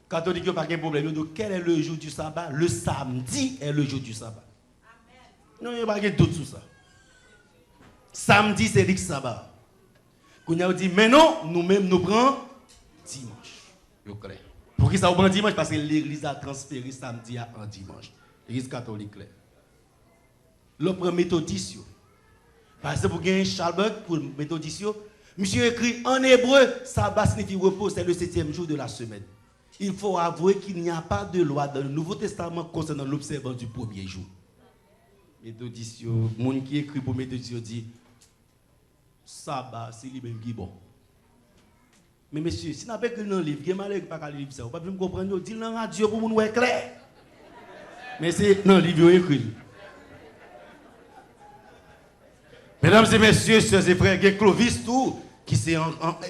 catholique n'a pas de problème. Donc, quel est le jour du sabbat? Le samedi est le jour du sabbat. Non, il n'y a pas de doute sur ça. Samedi, c'est le sabbat. Quand on dit, mais non, nous-mêmes, nous prenons dimanche. Pour qui ça prend dimanche? Parce que l'église a transféré samedi à un dimanche. L'église catholique. Le premier méthodiste. Parce que pour gagner Charles pour le méthodiste, monsieur écrit en hébreu, sabbat signifie repos, c'est le 7e jour de la semaine. Il faut avouer qu'il n'y a pas de loi dans le Nouveau Testament concernant l'observance du premier jour. Méthodiste, le monde qui écrit pour méthodiste dit sabbat, c'est lui-même qui est bon. Mais monsieur, si vous n'avez pas écrit dans le livre, vous n'avez pas écrit ça, vous ne pouvez pas me comprendre, dites dans la radio pour nous être clair. Mais c'est dans le livre écrit. Mesdames et messieurs, sœurs et frères, il y a Clovis tout, qui s'est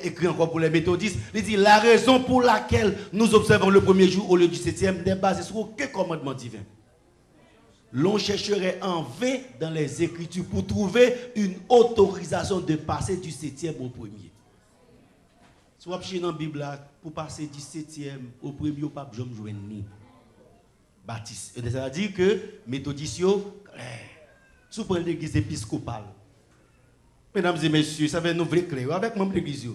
écrit encore pour les méthodistes. Il dit la raison pour laquelle nous observons le premier jour au lieu du 7e n'est basée sur aucun commandement divin. L'on chercherait en vain dans les Écritures pour trouver une autorisation de passer du 7e au premier. Si vous avez dans la Bible, pour passer du 7e au premier, vous pas jamais jouer ni baptiste. C'est-à-dire que méthodistes, si vous prenez l'église épiscopale, mesdames et messieurs, ça va nous vrai clair avec mon l'église.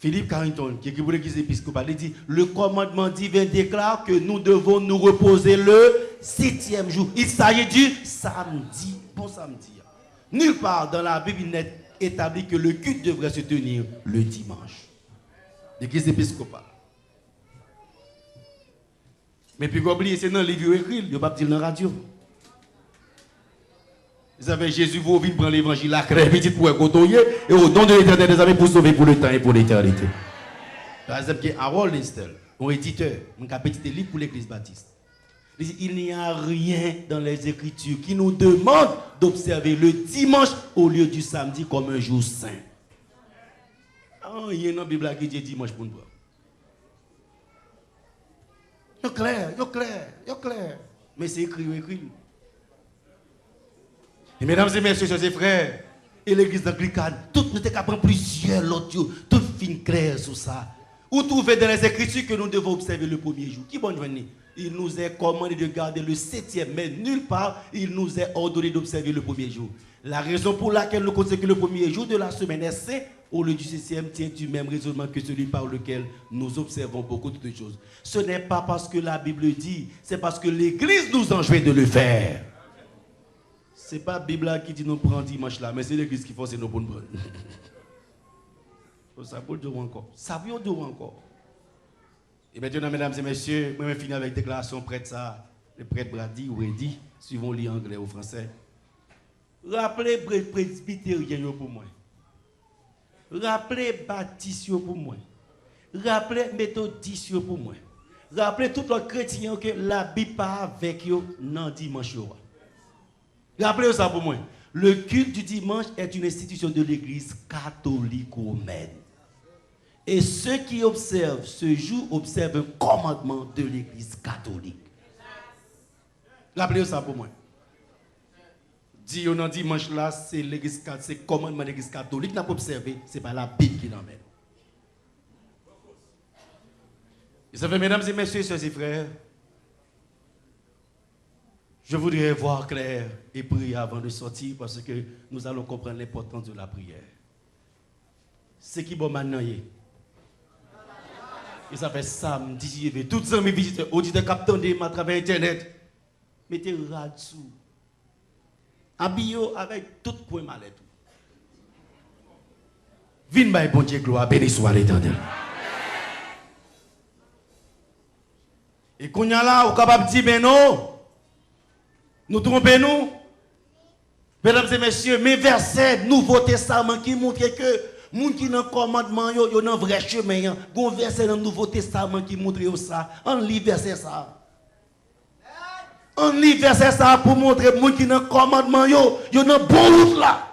Philippe Carrington, qui est pour l'église épiscopale, il dit le commandement divin déclare que nous devons nous reposer le 7e jour. Il s'agit du samedi. Bon samedi. Nulle part dans la Bible il n'est établi que le culte devrait se tenir le dimanche. L'église épiscopale. Mais puis, oubliez, c'est dans le livre écrit, il ne va pas dire dans la radio. Vous savez, Jésus vous vient prendre l'évangile, la crème petite pour côtoyer, et au don de l'éternel des amis pour sauver pour le temps et pour l'éternité. Par exemple, Harold Linstel, mon éditeur, mon petit livre pour l'église baptiste. Il n'y a rien dans les Écritures qui nous demande d'observer le dimanche au lieu du samedi comme un jour saint. Il y a une Bible qui dit dimanche pour nous. C'est clair. Mais c'est écrit. Et mesdames et messieurs, chers et frères, et l'église anglicane, toutes nous avons plusieurs autres, toutes fin claires sur ça. Où trouver dans les Écritures que nous devons observer le premier jour? Qui bonne journée? Il nous est commandé de garder le 7e, mais nulle part il nous est ordonné d'observer le premier jour. La raison pour laquelle nous considérons que le premier jour de la semaine est saint, au lieu du 7e, tient du même raisonnement que celui par lequel nous observons beaucoup de choses. Ce n'est pas parce que la Bible dit, c'est parce que l'Église nous enjoint de le faire. Ce n'est pas la Bible qui dit nous prendre dimanche là, mais c'est l'Église qui force nous pour nous prendre. Ça peut durer encore. Ça peut durer encore. Et maintenant, mesdames et messieurs, je vais finir avec une déclaration prête ça. Le prêtre Brady ou Eddy, suivons les anglais ou français. Rappelez presbytérien pour moi. Rappelez baptiste pour moi. Rappelez méthodiste pour moi. Rappelez tout le chrétien que la Bible pas avec eux non dimanche. Rappelez ça pour moi. Le culte du dimanche est une institution de l'église catholique romaine. Et ceux qui observent ce jour observent un commandement de l'église catholique. Rappelez ça pour moi. Dit on dimanche là, c'est l'église catholique, c'est commandement de l'église catholique n'a pas observé, c'est pas la Bible qui l'emmène. Et ça fait, mesdames et messieurs, sœurs et frères, Je voudrais voir clair et prier avant de sortir parce que nous allons comprendre l'importance de la prière. C'est qui bon maintenant? Et ça fait samedi, toutes mes visiteurs, auditeurs, capteurs à travers Internet. Mettez radio habillez avec tout point mal. Viens, my bon Dieu, gloire, béni soit l'Éternel. Et qu'on y a là, on est capable de dire, mais non, nous trompons-nous. Mesdames et messieurs, mes versets Nouveau Testament qui montrent que les gens qui ont un commandement, ils ont un vrai chemin. Il y a un verset dans le Nouveau Testament qui montre ça. On lit verset ça. On lit verset ça pour montrer les gens qui ont un commandement, ils ont un bon route là.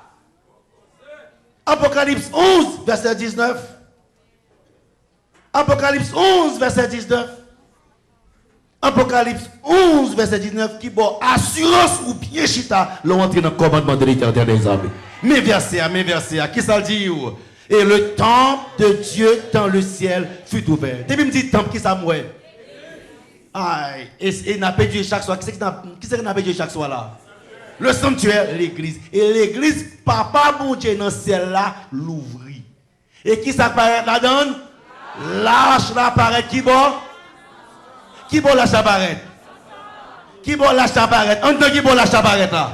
Apocalypse 11, verset 19. Apocalypse 11, verset 19. Apocalypse 11, verset 19, qui bon assurance ou bien chita, l'entrée dans le commandement de l'Éternel des armées. Mes versets, qui ça dit? Et le temple de Dieu dans le ciel fut ouvert. Depuis me dit temple, qui ça mouait? Aïe, et n'a pas Dieu chaque soir. Qui c'est qui n'a pas Dieu chaque soir là? Le sanctuaire, l'église. Et l'église, papa bon Dieu dans le ciel là, l'ouvrit. Et qui s'apparaît là-dedans? L'arche là apparaît qui bon? Qui bon l'arche apparaît? Qui bon l'arche apparaît? En temps qui bon l'arche apparaît là?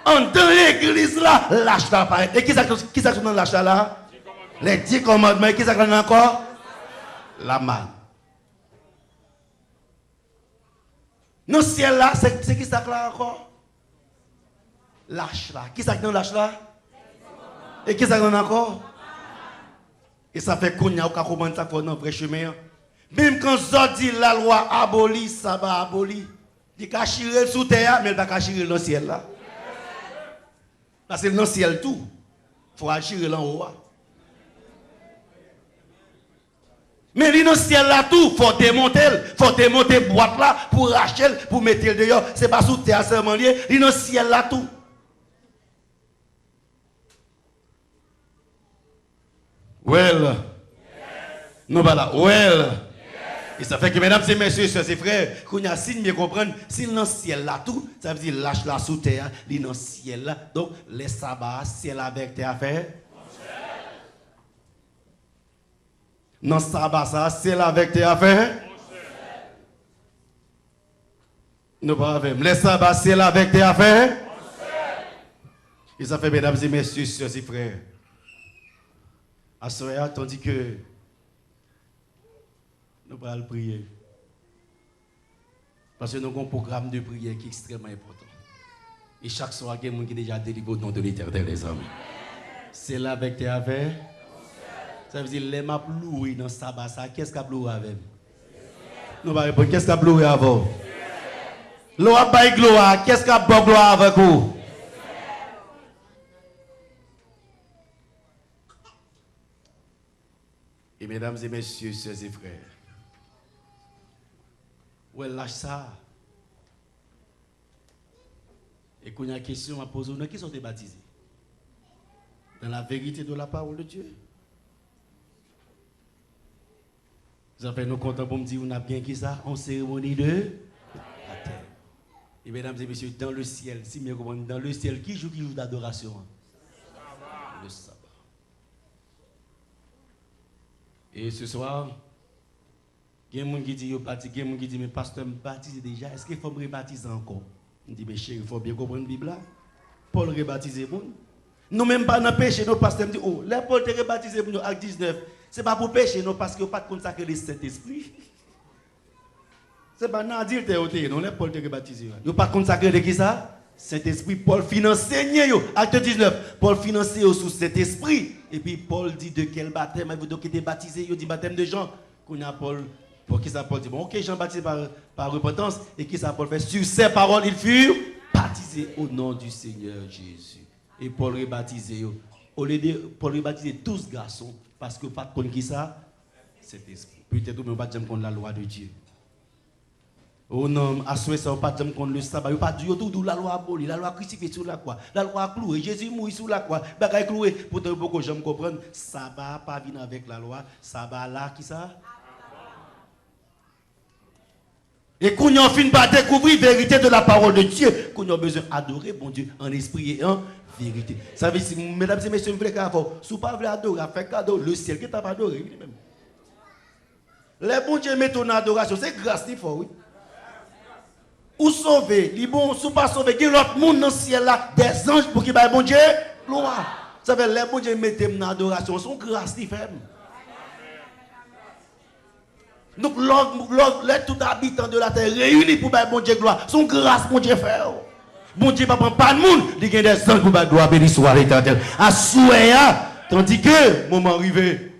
En dans l'église là, l'arche apparaît. Et qui ça dans l'arche là? Les 10 commandements. Et qui ça dans encore? La manne. Dans le ciel là, c'est qui ça là encore? L'arche là. Qui ça dans l'arche là? Et qui ça dans encore? Et ça fait qu'on y a commencé à faire dans le vrai chemin. Même quand Zod dit la loi abolie, ça va abolir. Il va chirer sous terre, mais il va chirer dans le ciel là. Parce que dans le ciel tout, il faut chirer là en haut. Mais dans le ciel là tout, il faut démonter boîte là pour racheter, pour mettre le dehors. Ce n'est pas sous terre seulement lié, dans le ciel là tout. Well. Non, voilà. Well. Et ça fait que, mesdames et messieurs, soeurs et frères, qu'on y a signe bien comprendre, si dans le ciel là tout, ça veut dire lâche là sous terre, il dans le ciel là. Donc, les sabbats, ciel avec tes affaires. Non, sabbat, ça, ciel avec tes affaires. Nous pas avec. Les sabbats, ciel avec tes affaires. Et ça fait, mesdames et messieurs, soeurs et frères. À ce moment, tandis que nous allons prier. Parce que nous avons un programme de prière qui est extrêmement important. Et chaque soir, il y a quelqu'un qui est déjà délivré au nom de l'Éternel des hommes. C'est là avec tes affaires. Ça veut dire, les maps loués dans le sabbat, qu'est-ce qu'il y a loué avec? Nous allons répondre, qu'est-ce qu'il y a loué avant? L'eau a baillé gloire, qu'est-ce qu'il y a gloire avec vous? Et mesdames et messieurs, sœurs et frères, ouais, lâche ça. Et qu'on a une question à poser, qui sont baptisés? Dans la vérité de la parole de Dieu. Vous avez nous comptons pour me dire, on a bien qui ça? En cérémonie de baptême. Et mesdames et messieurs, dans le ciel, si bien comprenez, dans le ciel, qui joue d'adoration? Le sabbat. Et ce soir, il y a des gens qui disent, il y a des gens qui disent, mais pasteur, me baptise déjà, est-ce qu'il faut me rebaptiser encore? Je dis, mais chérie, il faut bien comprendre la Bible là. Paul rebaptisé pour nous. Nous même pas dans le péché, nos pasteurs me disent, oh, là Paul te rebaptisé pour nous, acte 19. Ce n'est pas pour pécher, non, parce qu'il n'y a pas de consacrer le Saint-Esprit. Ce n'est pas dans dire que non, là Paul te rebaptisé. Il n'y a pas de consacrer de qui ça? Saint-Esprit, Paul finance, acte 19. Paul finance sous Saint-Esprit. Et puis Paul dit de quel baptême avez-vous donc été baptisé? Il dit baptême de Jean. Qu'on a Paul, pour qui ça Paul dit, bon, ok, Jean baptisé par repentance. Et qui ça Paul fait? Sur ces paroles, ils furent baptisés au nom du Seigneur Jésus. Et Paul rebaptisé. Au lieu de Paul rebaptisé 12 garçons, parce que pas de qui ça? Saint-Esprit. Peut-être que nous ne pas contre la loi de Dieu. Oh non, à ce moment, pas de contre le sabbat, pas du tout la loi abolie, la loi crucifiée sur la croix, la loi clouée, Jésus mourit sur la croix, bagaille cloué, pour que beaucoup de gens comprennent, sabbat pas venir avec la loi, sabbat là qui ça? Et qu'on a fini par découvrir la vérité de la parole de Dieu, qu'on a besoin d'adorer bon Dieu en esprit et en vérité. Ça veut dire, mesdames et messieurs, vous voulez qu'avant, si vous ne pouvez pas adorer, faire cadeau, le ciel qui t'a pas adoré, lui-même. Les bon Dieu mettent en adoration, c'est grâce qu'il faut, oui. Ou sauver, les bons, si pas sauver, il y a l'autre monde dans le ciel là, des anges pour qu'il y ait bon Dieu, gloire. Ça veut dire, les bon Dieu mettent en adoration, c'est grâce qu'il fait. Donc, les tout habitants de la terre réunis pour faire bon Dieu gloire. Son grâce, bon Dieu fait. Bon Dieu ne prend pas de monde. Il y a des anges pour faire gloire, béni soit l'éternel. À souhait, tandis que, moment arrivé,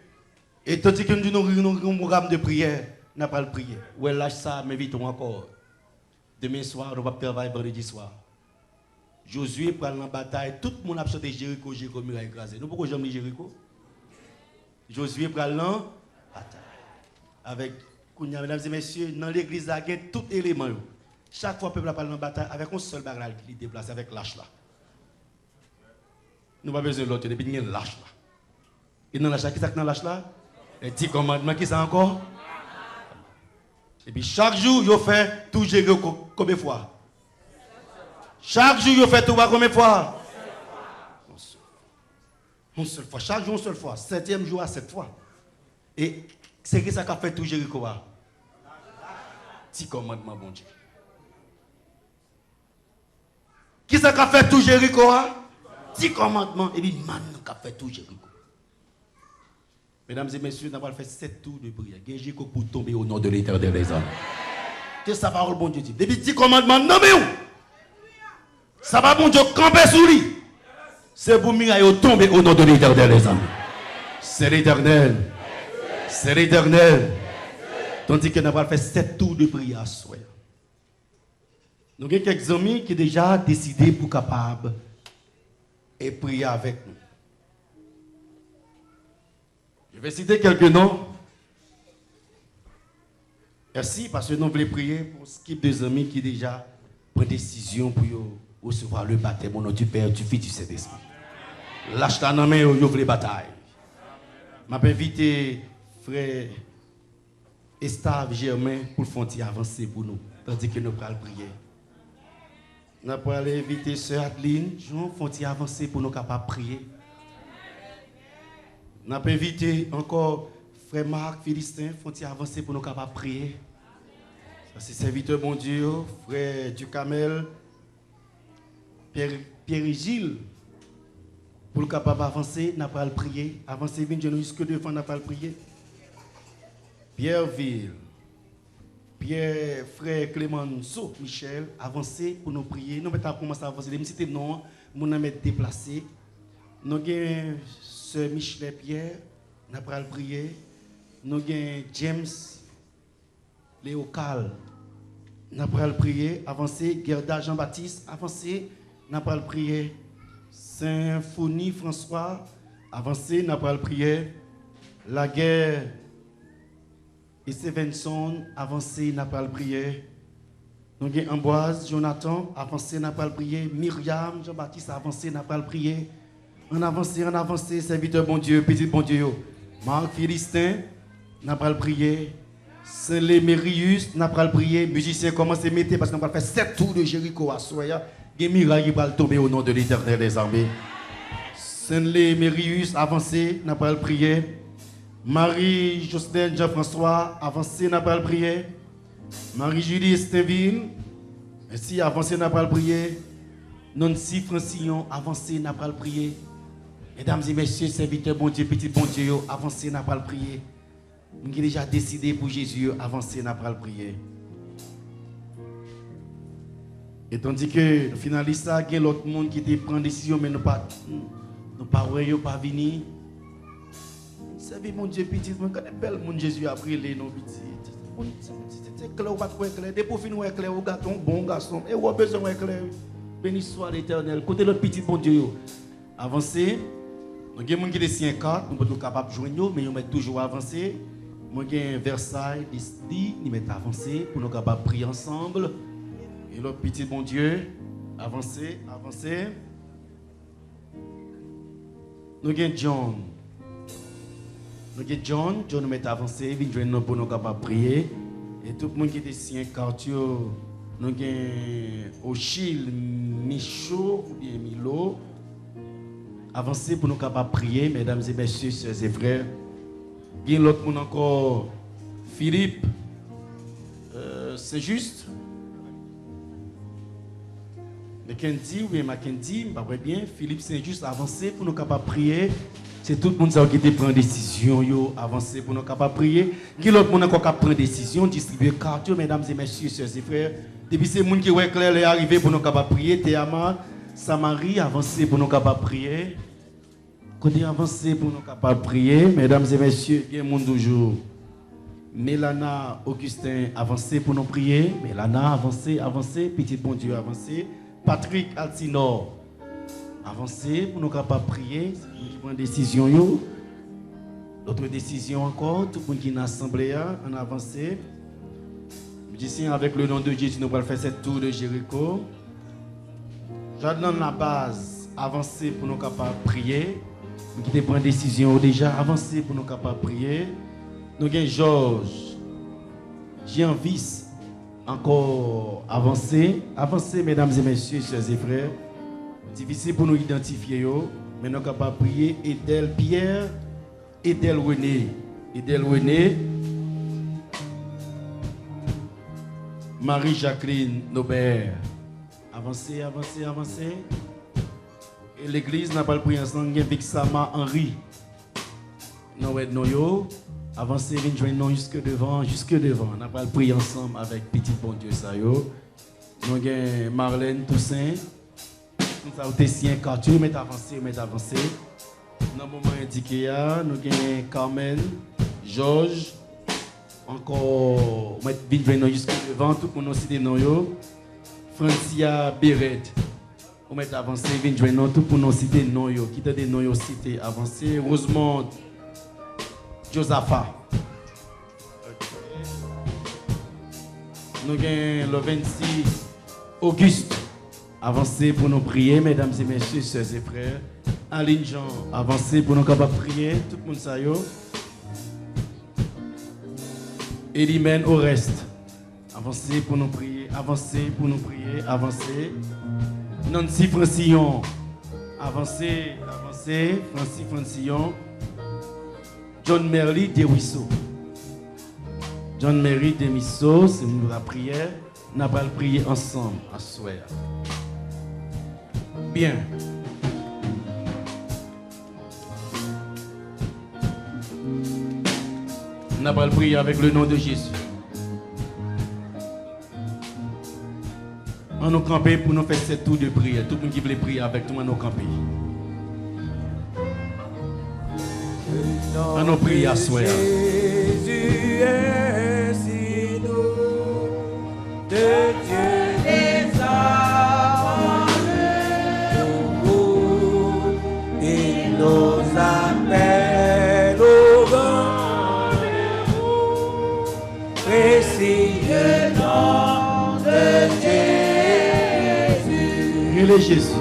et tandis que nous avons un programme de prière, nous n'avons pas le prier. Ouais, lâche ça, m'invitons encore. Demain soir, nous allons travailler vendredi soir. Josué prend la bataille, tout le monde a chanté Jéricho, Jéricho, muraille écrasée. Nous, pourquoi j'aime Jéricho? Josué prend la bataille. Avec, mesdames et messieurs, dans l'église, il y a tout élément. Chaque fois que le peuple parle en bataille, avec un seul bagage qui déplace, avec l'âge là. Nous n'avons pas besoin de l'autre, depuis qu'il y a l'âge là. Et dans l'âge là, qui est dans l'âge là? Les 10 commandements, qui c'est encore? Et puis chaque jour, il fait tout gérer combien de fois? Chaque jour, il fait tout combien de fois? Une seule fois. Chaque jour, une seule fois. 7e jour à 7 fois. Et c'est qui ça qui a fait tout Jéricho? 10 commandements, bon Dieu. Qui ça qui a fait tout Jéricho? 10 commandements. Et puis, maintenant, qui a fait tout Jéricho. Mesdames et messieurs, nous avons fait 7 tours de prière. Jéricho pour tomber au nom de l'éternel des hommes. Qu'est-ce que ça parole, bon Dieu dit? Depuis 10 commandements, non mais où? Ça va, bon Dieu, camper sous lui. C'est pour Miraille tomber au nom de l'éternel des hommes. C'est l'éternel. C'est l'éternel. Tandis que nous avons fait 7 tours de prière à soi. Nous avons quelques amis qui ont déjà décidé pour capable et prier avec nous. Je vais citer quelques noms. Merci parce que nous voulons prier pour ce type de amis qui déjà prennent décision pour recevoir le baptême au nom du Père, du Fils, du Saint-Esprit. Lâche ta main, vous voulez bataille. Je vais inviter frère Estave Germain pour faire avancer pour nous, tandis que nous allons prier. Nous allons inviter sœur Adeline, Jean, faire avancer pour nous capables de prier. Nous allons inviter encore frère Marc Philistin, faire avancer pour nous capables de prier. C'est serviteur bon Dieu, frère Ducamel, Pierre-Gilles, pour le capable d'avancer, n'a pas le prier. Avancer, vite, jusque devant, n'a pas le prier. Pierreville, frère Clémenceau, Michel, avancer pour nous prier. Nous mettons commencer à avancer. Même si c'était non, nous nous mettons déplacés. Nous avons sœur Michel Pierre, n'a pas le prier. Nous avons James Léocal, n'a pas le prier. Avancer, Gerda Jean-Baptiste, avancer, n'a pas le prier. Symphonie François, avancé, n'a pas le prier. La guerre et Stevenson, avancé, n'a pas le prier. Nous avons Ambroise, Jonathan, avancé, n'a pas le prier. Myriam, Jean-Baptiste, avancé, n'a pas le prier. En avancé, serviteur bon Dieu, petit bon Dieu. Marc Philistin, n'a pas le prier. Saint-Lémérius, n'a pas le prier. Musicien, commencez à mettre parce qu'on va faire 7 tours de Jéricho à Soya. Les miracles vont tomber au nom de l'éternel des armées. Saint-Lémérius, avancé, n'a pas le prier. Marie-Jocelyne Jean-François, avancé, n'a pas le prier. Marie-Julie Esteville, ainsi, avancé, n'a pas le prier. Nancy Francillon, avancé, n'a pas le prier. Mesdames et messieurs, serviteurs, bon Dieu, petit bon Dieu, avancé, n'a pas le prier. Nous avons déjà décidé pour Jésus, avancé, n'a pas le prier. Et tandis que le finaliste, il y a l'autre monde qui te prend décision, mais nous pas venir. Servez mon Dieu petit, mais quand bel monde Jésus a pris les noms petits. C'est clair ou pas clair. Des pour finir clair, ou gâton, bon garçon. Et ou besoin de clair. Béni soit l'Éternel. Côté l'autre petit bon Dieu. Avancez. Nous avons des gens qui dessinent 4, nous sommes capables de joindre, mais nous mettons toujours avancer. Nous avons Versailles, Disney, nous mettons avancer pour nous capables de prier ensemble. Et l'autre petit bon Dieu, avancez. Nous avons John. John nous met avancé, il vient pour nous capables de prier. Et tout le monde qui était si un quartier, nous avons Ochille, Michaud ou bien Milo. Avancez pour nous capables de prier, mesdames et messieurs, sœurs et frères. Il y a l'autre monde encore, Philippe, c'est juste. Mackenzie ou bien Mackenzie, pas vrai bien. Philippe Saint-Just, avancez pour nous capables de prier. C'est tout le monde qui te prend décision, avancez pour nous capables de prier. Qui l'autre monde encore qui prend décision, distribuer carte, mesdames et messieurs, sœurs et frères. Depuis ces gens qui sont clairs est arrivé pour nous capables de prier, Théama, Samarie, avancez pour nous capables de prier. Côté avancez pour nous capables de prier, mesdames et messieurs, il y a monde toujours. Mélana, Augustin, avancez pour nous prier. Mélana, avancez, avancez, petit bon Dieu, avancez. Patrick Altinor, avancez pour nous capables de prier. C'est nous qui prenons décision. D'autres décisions encore, tout le monde qui est dans l'assemblée, en avancé. Ici, avec le nom de Jésus, nous allons faire cette tour de Jéricho. J'adore la base, avancez pour nous capables de prier. Nous qui prenons décision déjà, avancez pour nous capables de prier. Nous avons Georges, Jean-Vis. Encore avancé, mesdames et messieurs, chers et frères. Difficile pour nous identifier, mais nous sommes capables de prier. Edel Pierre, Edel René, Marie-Jacqueline Nobert. Avancez. Et l'église n'a pas prié ensemble avec Sama Henri. Nous avancez, venez jusque devant. On n'a pas prié ensemble avec petit bon Dieu Sayo. Nous avons Marlène Toussaint. Nous avons aussi un quartier, mais avancé. Dans le moment indiqué, nous avons Carmen, Georges. Encore, venez jusque devant. Tout le monde cité nous. Francia Béret. On met avancé, venez tout le monde cité nous. Qui t'a des noms cités avancé. Rosemont. Josaphat. Nous avons le 26 Auguste. Avancez pour nous prier, mesdames et messieurs, sœurs et frères. Aline Jean, avancez pour nous capables de prier. Tout le monde ça y est. Elimène au reste. Avancez pour nous prier. Avancez. Nancy Francillon. Avancez. Francis Francillon. John Merly de Ruisseau. c'est nous la prière. Nous allons prier ensemble à soir. Bien. Nous allons prier avec le nom de Jésus. On nous camper pour nous faire cette tour de prière. Tout le monde qui veut prier avec nous, on nous camper. On nous prie à soir. Jésus est si doux, de Dieu les hommes, il nous appelle au rendez-vous, précieux nom de Jésus. Il est Jésus.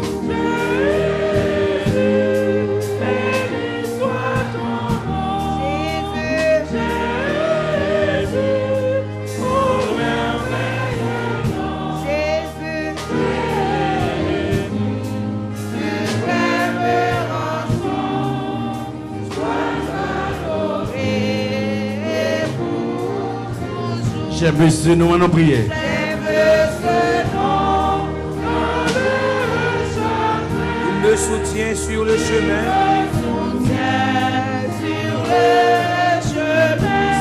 J'aime ce nom, on prier. Il me soutient sur le chemin.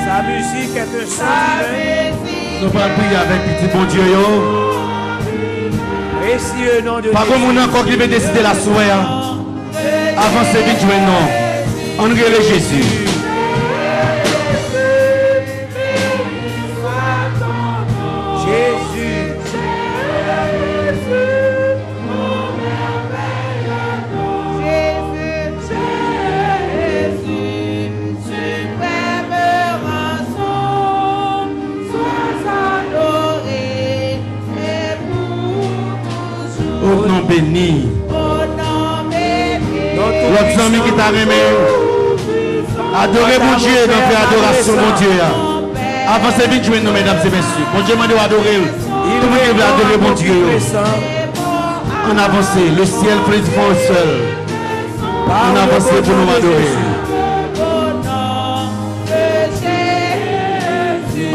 Sa musique est un chant divin. Nous allons prier avec petit bon Dieu. Précieux nom de Jésus. Pas comme on a encore qui veut décider la soirée. Avancez vite, jouez non. On regarde Jésus. Béni. L'autre ami qui t'a aimé. Adorez mon Dieu, donc fait adoration mon Dieu. Avancez vite, joignez nous, mesdames et messieurs. Bon Dieu m'a dit adorer. Tout le monde veut adorer mon Dieu. En avancez, le ciel prit fort seul. En avancez pour nous adorer.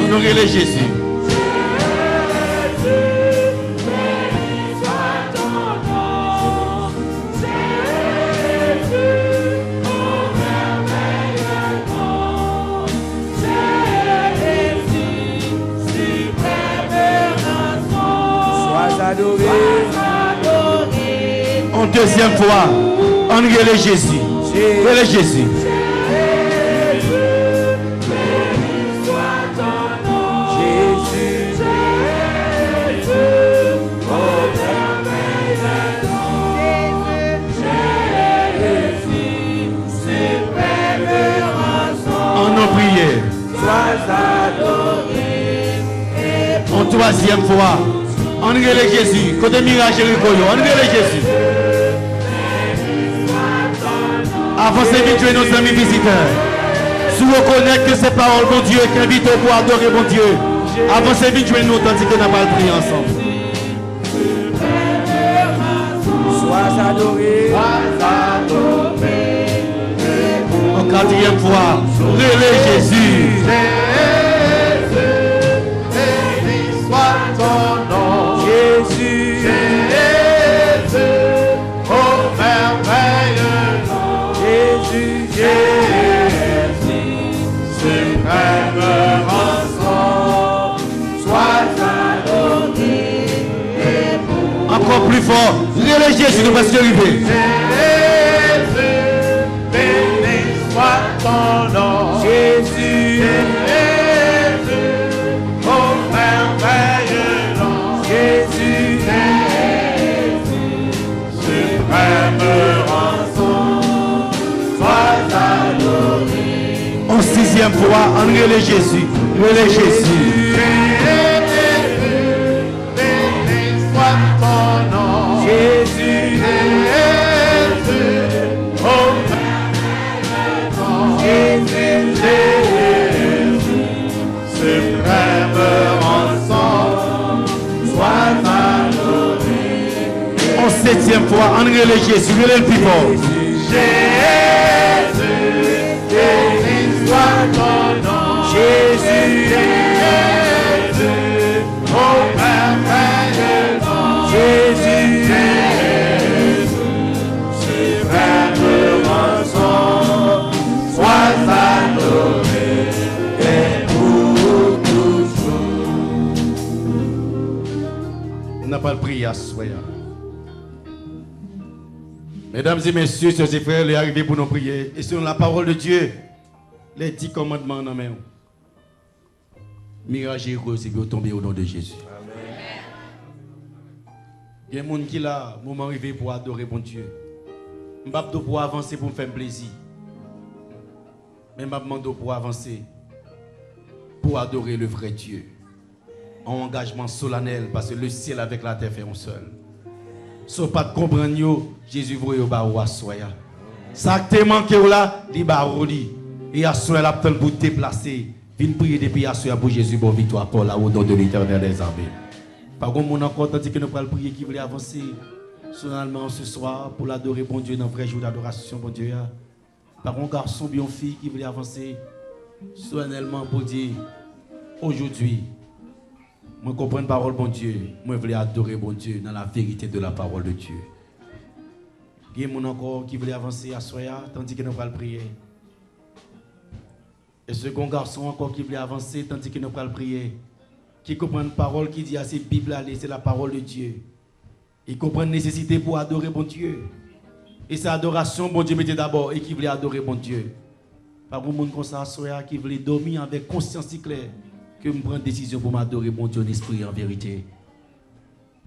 Honorez les Jésus. En deuxième fois, honorez Jésus. Honorez Jésus. En nos prières. En troisième fois. Honorez Jésus. Côté mirage Jéricho, honorez Jésus. Avancez vite, Dieu, nos amis visiteurs. Si vous reconnaissez que ces paroles, mon Dieu, qui invitent pour adorer mon Dieu. Avancez vite, Dieu, nous, tandis que nous allons prier ensemble. Sois adoré. En quatrième fois, relais Jésus. Encore plus fort, relais Jésus, nous allons se arriver. Béni soit ton nom, Jésus. Oh merveilleux nom, Jésus. Suprême rançon, sois adoré. En sixième fois, relais Jésus, relais Jésus. Jésus, oh Jésus, suprême rançon, sois adoré. En septième fois, relais Jésus, relais le plus fort. Jésus, béni soit ton nom, Jésus, oh merveilleux nom, Jésus. On n'a pas le prier à soi. Mesdames et messieurs, sœurs et frères, il est arrivé pour nous prier. Et selon la parole de Dieu, les 10 commandements en main. Mirage et rose et tomber au nom de Jésus. Il y a des gens qui là, moment arrivé pour adorer mon Dieu. Je ne vais pas pour avancer pour me faire plaisir. Mais je demande pour avancer pour adorer le vrai Dieu. En engagement solennel, parce que le ciel avec la terre fait un seul. Si vous ne comprenez pas, Jésus vous a soya. Ça te manque là, il va et à soya la pour te déplacer. Viens prier depuis à soya pour Jésus pour victoire pour là au nom de l'Éternel des armées. Par contre, mon encore tandis que nous allons prier qui voulait avancer solennellement ce soir pour l'adorer bon Dieu dans un vrai jour d'adoration bon Dieu. Par contre, garçon bien fille qui voulait avancer solennellement pour dire aujourd'hui moi comprends la parole bon Dieu, moi je voulais adorer bon Dieu dans la vérité de la parole de Dieu. Il y a des gens encore qui voulaient avancer à soya tandis que nous allons prier. Et ce second garçon encore qui voulait avancer tandis que nous allons prier. Qui comprend une parole qui dit à ces Bibles, c'est la parole de Dieu. Il comprend la nécessité pour adorer bon Dieu. Et c'est adoration, bon Dieu, mettez d'abord, et qui voulait adorer bon Dieu. Par contre, monde comme ça, qui voulait dormir avec conscience si claire, que je prends une décision pour m'adorer bon Dieu en esprit en vérité.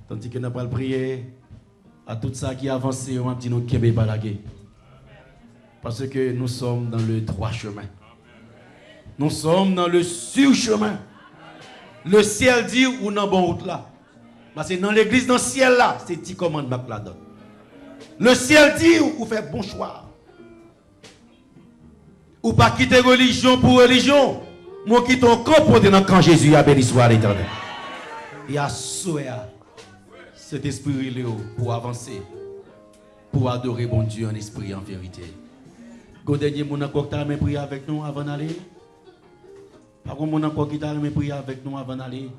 Tandis que nous allons prier, à tout ça qui avance, on va dire nous qui n'est pas la guerre. Parce que nous sommes dans le droit chemin. Nous sommes dans le sur-chemin. Le ciel dit ou dans bon route là. Parce que dans l'église, dans le ciel là, c'est 10 commandements là dedans. Le ciel dit ou fait bon choix. Ou pas quitter religion pour religion. Moi qui ton camp pour dans quand Jésus a béni soit l'Éternel. Et à souhait cet esprit Léo pour avancer, pour adorer bon Dieu en esprit et en vérité. Go dernier mon encore qui t'a même prier avec nous avant d'aller. Par contre mon encore qui t'a même prier avec nous avant d'aller.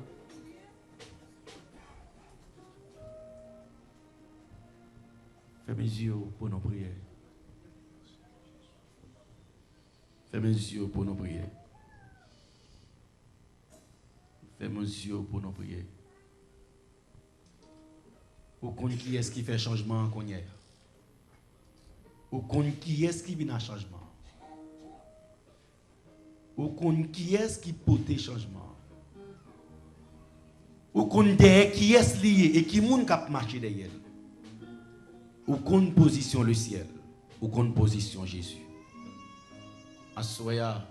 Fais mes yeux pour nous prier. Fais mes yeux pour nous prier. Fais mes yeux pour nous prier. Ou connaît qui est-ce qui fait changement qu'on y est. Ou connaît qui est-ce qui vient à changement. Ou connaît qui est-ce qui porte changement. Ou connaît qui est-ce lié et qui moun cap marcher derrière. Ou connaît position le ciel. Ou connaît position Jésus. Assoya,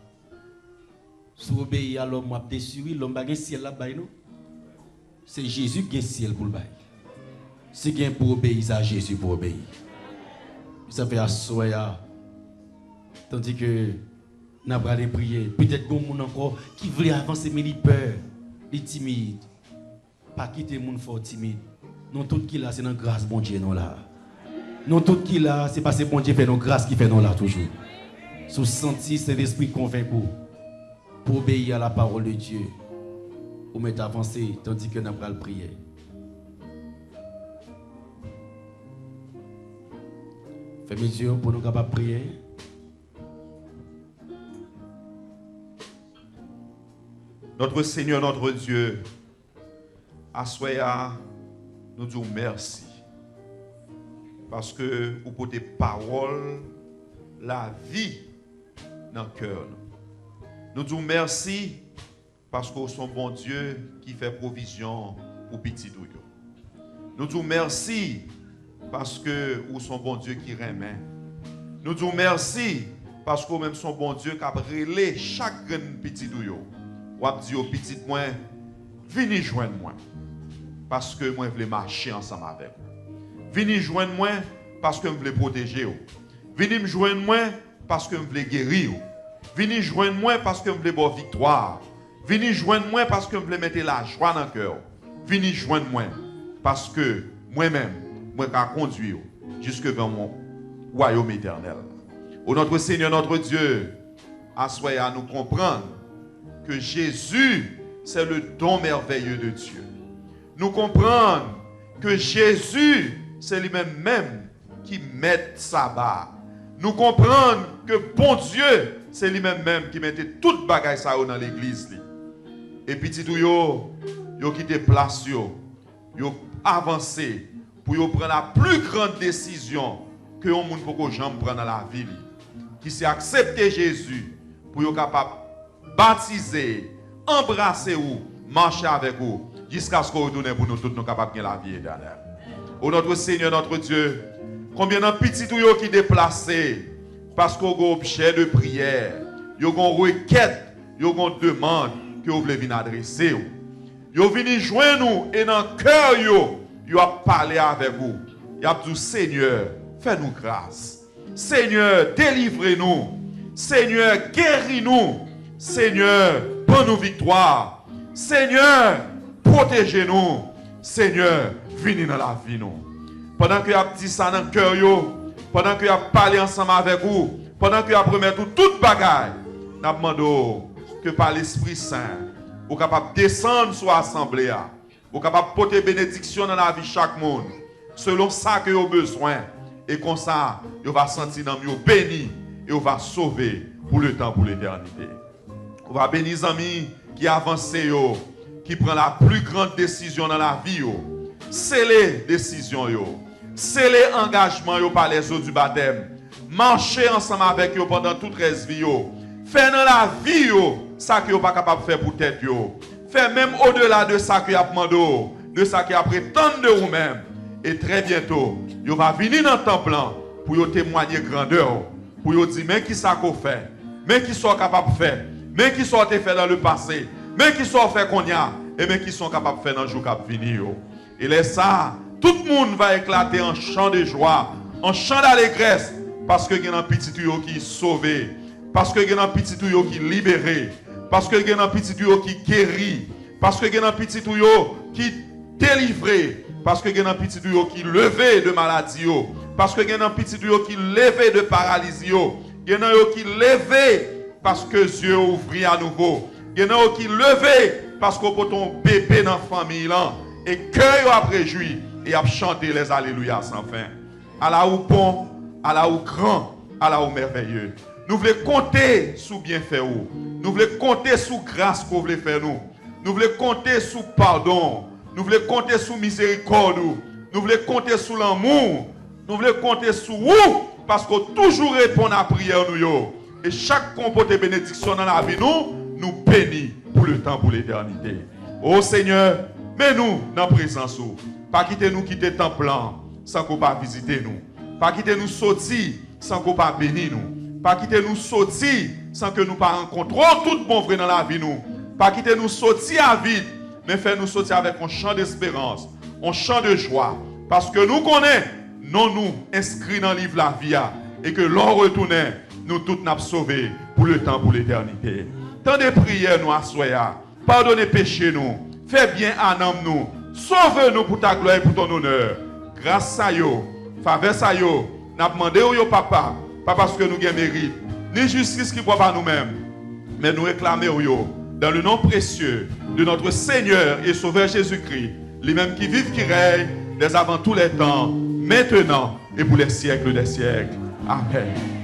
si vous obéissez à l'homme, vous déçu, l'homme n'a pas ciel là-bas. C'est Jésus qui a ciel pour le bail. C'est qui pour obéir à Jésus pour obéir. Ça fait assoya. Tandis que nous avons allé prier. Peut-être que nous encore qui voulait avancer, mais il peur, il timide. Pas quitter les gens fort timide. Non, tout qui là, c'est dans grâce, bon Dieu, non là. Non, tout qui là, c'est parce que bon Dieu fait nos grâce qui fait non là toujours. Sous sentir cet esprit convaincu pour obéir à la parole de Dieu. Ou mettre avancer tandis que nous allons prier. Fais mes yeux pour nous capables de prier. Notre Seigneur, notre Dieu, à soya, nous disons merci. Parce que vous portez parole, la vie dans le cœur. Nous disons merci parce que vous êtes bon Dieu qui fait provision pour petit douille. Nous disons merci parce que vous êtes bon Dieu qui remet. Nous disons merci parce que vous-même son bon Dieu qui a brûlé chaque petit douille. Ou a dit au petit moi, venez joindre moi parce que moi je veux marcher ensemble avec vous. Venez joindre moi parce que je veux protéger vous. Venez me joindre moi parce que je veux guérir vous. Venez joindre moi parce que je veux bonne victoire. Venez joindre moi parce que je veux mettre la joie dans le cœur. Venez joindre moi parce que moi-même, moi je conduire jusque vers mon royaume éternel. Ô notre Seigneur, notre Dieu, assoyez à nous comprendre que Jésus, c'est le don merveilleux de Dieu. Nous comprenons que Jésus, c'est lui-même qui met sabbat. Nous comprenons que bon Dieu, c'est lui-même qui mettait toute bagaille ça dans l'église. Et petit tout yo quitté place yo avancé pour yo prendre la plus grande décision que on monde faut que jamais prendre dans la vie, qui c'est accepter Jésus pour yo capable baptiser, embrasser ou marcher avec vous jusqu'à ce qu'on retourne pour nous tous nous capables de la vie éternelle. Ô notre Seigneur, notre Dieu, combien de petits tout qui déplacés parce qu'on a un objet de prière, ils ont une requête, ils ont une demande que vous voulez venir adresser. Ils viennent joindre nous et dans le cœur, ils ont parlé avec vous. Ils ont dit, Seigneur, fais-nous grâce. Seigneur, délivrez-nous. Seigneur, guéris-nous. Seigneur, donne-nous victoire. Seigneur, protégez-nous. Seigneur, venez dans la vie nous. Pendant que vous avez dit ça dans le cœur, pendant que vous avez parlé ensemble avec vous, pendant que vous avez promis toute bagaille, nous demandons que par l'Esprit Saint, vous êtes capable de descendre sur l'assemblée, vous êtes capable de porter bénédiction dans la vie de chaque monde, selon ça que vous avez besoin. Et comme ça, vous va sentir dans vous béni et vous va sauver pour le temps, pour l'éternité. Vous va bénir les amis qui avancent, qui prennent la plus grande décision dans la vie. C'est les décisions, c'est les engagements par les eaux du baptême. Marchez ensemble avec eux pendant toute la vie. Faites dans la vie ça que vous n'êtes pas capable de faire pour tête. Faites même au-delà de ça que vous avez demandé, de ça que vous prétendez de vous-même. Et très bientôt, vous va venir dans le temple pour vous témoigner grandeur. Pour vous dire, mais qui ça qu'on fait? Mais qui sont capables de faire? Mais qui sont fait dans le passé? Mais qui sont fait qu'on y a? Et mais qui sont capables de faire dans le jour qui va venir. Et là, ça, tout le monde va éclater en chant de joie, en chant d'allégresse, parce que il y a un petit tuyau qui est sauvé, parce que il y a un petit tuyau qui est libéré, Parce que il y a un petit yo qui guérit. Parce que il y a un petit yo qui délivré. Parce que il y a un petit yo qui levé de maladie. Parce que il y a un petit yo qui levé de paralysie. Il y en a qui levé parce que Dieu ouvrit à nouveau. Il y en a qui levé parce qu'on peut ton bébé dans la famille là. Et cœur a réjoui et a chanté les alléluia sans fin. À la ou bon, à la ou grand, à la ou merveilleux. Nous voulons compter sous bienfait. Nous voulons compter sous grâce qu'on voulait faire nous. Nous voulons compter sous pardon. Nous voulons compter sous miséricorde. Nous voulons compter sous l'amour. Nous voulons compter sous vous. Parce qu'on toujours répond à la prière nous. Et chaque comportement de bénédiction dans la vie nous bénit pour le temps, pour l'éternité. Oh Seigneur, mets-nous dans la présence. Pas quitter nous quitter ton plan sans qu'on pas visiter nous. Pas quitter nous sortir sans qu'on pas bénir nous. Pas quitter nous sortir sans que nous pas rencontrons tout bon vrai dans la vie nous. Pas quitter nous sortir à vide, mais faire nous sortir avec un chant d'espérance, un chant de joie. Parce que nous connaissons, nous inscrits dans le livre la vie et que l'on retourne, nous tous nous sauvés pour le temps, pour l'éternité. Tant de prières nous à soya, pardonnez péché nous, fais bien à nous, sauve-nous pour ta gloire et pour ton honneur. Grâce à yo, faveur à yo, n'a demandé au yo papa, pas parce que nous avons mérite, ni justice qui pour à nous-mêmes, mais nous réclamer yo dans le nom précieux de notre Seigneur et Sauveur Jésus-Christ, lui-même qui vive, qui règne dès avant tous les temps, maintenant et pour les siècles des siècles. Amen.